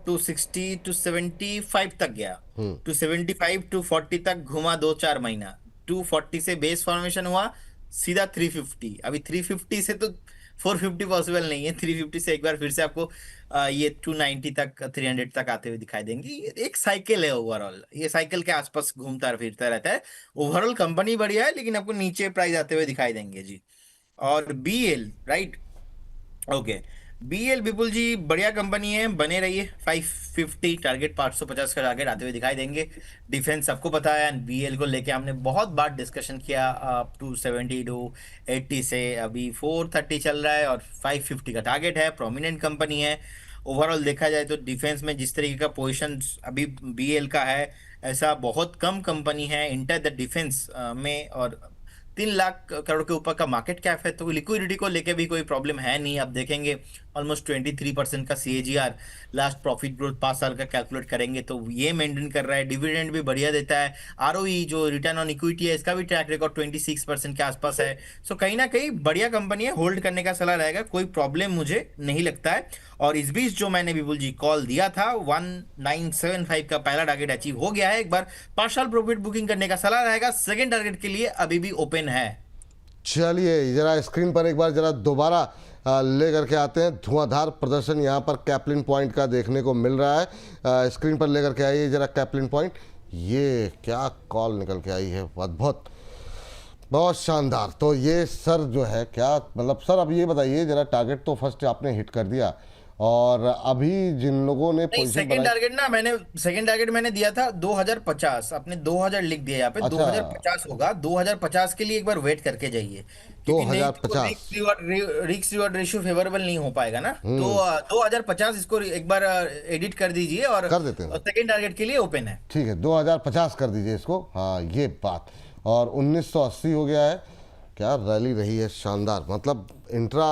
260 275 तक गया, 275 240 तक घुमा 2-4 महीना, 240 से बेस फॉर्मेशन हुआ सीधा 350। अभी 350 से तो 450 पॉसिबल नहीं है, 350 से एक बार फिर से आपको ये 290 तक 300 तक आते हुए दिखाई देंगे। ये एक साइकिल है ओवरऑल, ये साइकिल के आसपास घूमता फिरता रहता है। ओवरऑल कंपनी बढ़िया है, लेकिन आपको नीचे प्राइस आते हुए दिखाई देंगे जी। और BL राइट, ओके। बीएल विपुल जी बढ़िया कंपनी है, बने रहिए। 550 टारगेट, 550 का टारगेट आते हुए दिखाई देंगे। डिफेंस सबको पता है, बीएल को लेके हमने बहुत बार डिस्कशन किया। 270 टू 80 से अभी 430 चल रहा है और 550 का टारगेट है। प्रोमिनेंट कंपनी है। ओवरऑल देखा जाए तो डिफेंस में जिस तरीके का पोजीशन अभी बीएल का है, ऐसा बहुत कम कंपनी है इंटर द डिफेंस में। और 3 लाख करोड़ के ऊपर का मार्केट कैप है, तो लिक्विडिटी को लेके भी कोई प्रॉब्लम है नहीं। आप देखेंगे ऑलमोस्ट 23% का सीएजीआर लास्ट प्रॉफिट ग्रोथ 5 साल का कैलकुलेट करेंगे तो ये मेंटेन कर रहा है। डिविडेंड भी बढ़िया देता है। आरओई जो रिटर्न ऑन इक्विटी है, इसका भी ट्रैक रिकॉर्ड 26% के आसपास है। सो कहीं ना कहीं बढ़िया कंपनी है, होल्ड करने का सलाह रहेगा, कोई प्रॉब्लम मुझे नहीं लगता है। और इस बीच जो मैंने विपुल जी कॉल दिया था 1975 का पहला टारगेट अचीव हो गया है। एक बार पार्शियल प्रॉफिट बुकिंग करने का सलाह रहेगा। सेकंड टारगेट के लिए अभी भी ओपन है। चलिए जरा स्क्रीन पर एक बार जरा दोबारा लेकर के आते हैं। धुआंधार प्रदर्शन यहाँ पर कैपलिन पॉइंट का देखने को मिल रहा है। स्क्रीन पर लेकर के आइए जरा कैपलिन पॉइंट। ये क्या कॉल निकल के आई है, अद्भुत, बहुत शानदार। तो ये सर जो है क्या मतलब, सर अब ये बताइए जरा, टारगेट तो फर्स्ट आपने हिट कर दिया और अभी जिन लोगों ने नहीं, पोजीशन सेकंड बनाई, टारगेट ना, मैंने सेकंड टारगेट मैंने दिया था 2050। आपने 2000 लिख दिया यहाँ पे। अच्छा 2050 होगा। 2050 के लिए एक बार वेट करके जाइए, क्योंकि नहीं तो 2050 रिस्क रिवॉर्ड रेशियो फेवरेबल नहीं हो पाएगा ना। तो 2050 इसको एक बार एडिट कर दीजिए और कर देते हैं। सेकंड टारगेट के लिए ओपन है। ठीक है 2050 कर दीजिए इसको। हाँ ये बात। और 1980 हो गया है। क्या रैली रही है, शानदार। मतलब इंट्रा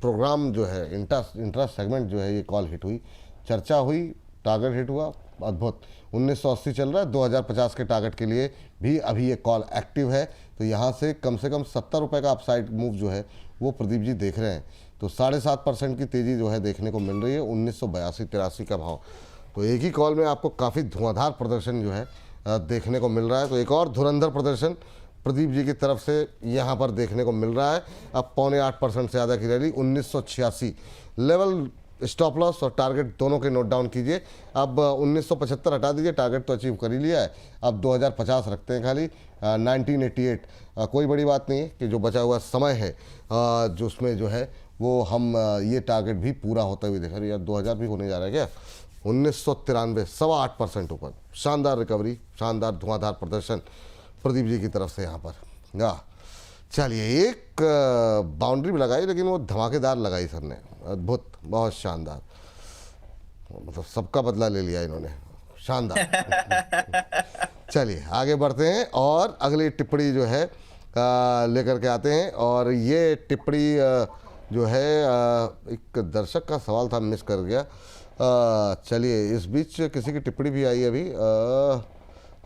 प्रोग्राम जो है, इंट्रा सेगमेंट जो है, ये कॉल हिट हुई, चर्चा हुई, टारगेट हिट हुआ, अद्भुत। 1980 चल रहा है, 2050 के टारगेट के लिए भी अभी ये कॉल एक्टिव है। तो यहाँ से कम 70 रुपये का अपसाइड मूव जो है वो प्रदीप जी देख रहे हैं। तो 7.5% की तेज़ी जो है देखने को मिल रही है 1982-83 का भाव। तो एक ही कॉल में आपको काफ़ी धुआंधार प्रदर्शन जो है देखने को मिल रहा है। तो एक और धुरंधर प्रदर्शन प्रदीप जी की तरफ से यहाँ पर देखने को मिल रहा है। अब 7.25% से ज़्यादा की रैली। 1986 लेवल, स्टॉप लॉस और टारगेट दोनों के नोट डाउन कीजिए। अब 1975 हटा दीजिए, टारगेट तो अचीव कर ही लिया है। अब 2050 रखते हैं खाली। 1988 कोई बड़ी बात नहीं है कि जो बचा हुआ समय है जो उसमें जो है वो हम ये टारगेट भी पूरा होता हुए देख रहे हैं। यार 2000 भी होने जा रहा है क्या। 1993 8.25% ऊपर। शानदार रिकवरी, शानदार धुआंधार प्रदर्शन प्रदीप जी की तरफ से यहाँ पर। हाँ चलिए, एक बाउंड्री भी लगाई लेकिन वो धमाकेदार लगाई सर ने, अद्भुत, बहुत शानदार। मतलब सबका बदला ले लिया इन्होंने, शानदार। चलिए आगे बढ़ते हैं और अगली टिप्पणी जो है लेकर के आते हैं। और ये टिप्पणी जो है एक दर्शक का सवाल था, मिस कर गया। चलिए इस बीच किसी की टिप्पणी भी आई अभी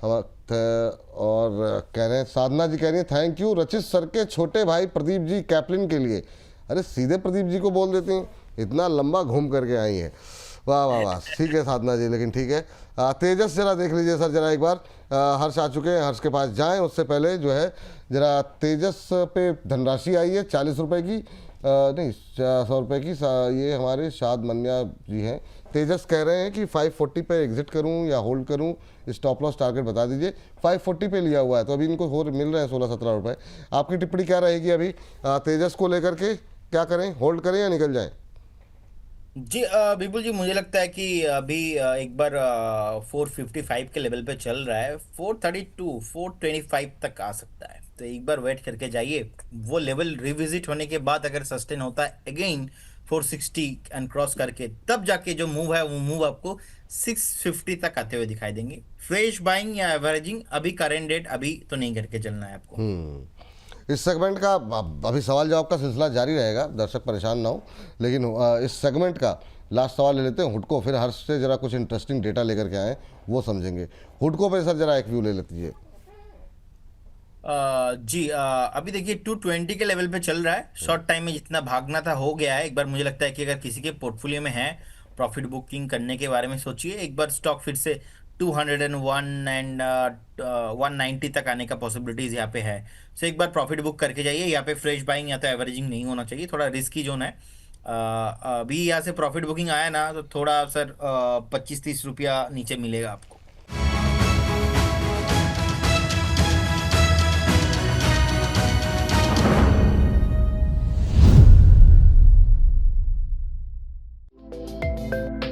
हम और कह रहे हैं, साधना जी कह रही हैं थैंक यू रचित सर के छोटे भाई प्रदीप जी कैपलिन के लिए। अरे सीधे प्रदीप जी को बोल देती हैं, इतना लंबा घूम करके आई हैं। वाह वाह वाह, ठीक है साधना जी, लेकिन ठीक है। तेजस जरा देख लीजिए सर जरा एक बार। हर्ष आ चुके हैं, हर्ष के पास जाएं। उससे पहले जो है जरा तेजस पे धनराशि आई है 40 रुपये की, नहीं 100 रुपये की। ये हमारे शाद मन्या जी हैं। तेजस कह रहे हैं कि 540 पे एग्जिट करूं या होल्ड करूं, स्टॉप लॉस टारगेट बता दीजिए। 540 पे लिया हुआ है तो अभी इनको हो मिल रहे हैं 16-17 रुपये। आपकी टिप्पणी क्या रहेगी अभी तेजस को लेकर के, क्या करें, होल्ड करें या निकल जाएं? जी विपुल जी, मुझे लगता है कि अभी एक बार 455 के लेवल पे चल रहा है। 432 425 तक आ सकता है, तो एक बार वेट करके जाइए। वो लेवल रिविजिट होने के बाद अगर सस्टेन होता है अगेन 460 एंड क्रॉस करके, तब जाके जो मूव है वो मूव आपको 650 तक आते हुए दिखाई देंगे। फ्रेश बाइंग या एवरेजिंग अभी करेंट डेट अभी तो नहीं करके चलना है आपको। इस सेगमेंट का अभी सवाल जवाब का सिलसिला जारी रहेगा, दर्शक परेशान ना हो। लेकिन इस सेगमेंट का लास्ट सवाल ले लेते हैं हुडको, फिर हर्ष से जरा कुछ इंटरेस्टिंग डेटा लेकर के आए वो समझेंगे। हुडको पे सर जरा एक व्यू ले लीजिए। जी अभी देखिए 220 के लेवल पे चल रहा है। शॉर्ट टाइम में जितना भागना था हो गया है। एक बार मुझे लगता है कि अगर किसी के पोर्टफोलियो में है, प्रॉफिट बुकिंग करने के बारे में सोचिए। एक बार स्टॉक फिर से 201 एंड 190 तक आने का पॉसिबिलिटीज यहाँ पे है। सो एक बार प्रॉफिट बुक करके जाइए। यहाँ पे फ्रेश बाइंग या तो एवरेजिंग नहीं होना चाहिए, थोड़ा रिस्की जोन है। अभी यहाँ से प्रॉफिट बुकिंग आया ना तो थोड़ा सर 25-30 रुपया नीचे मिलेगा आपको। हैं।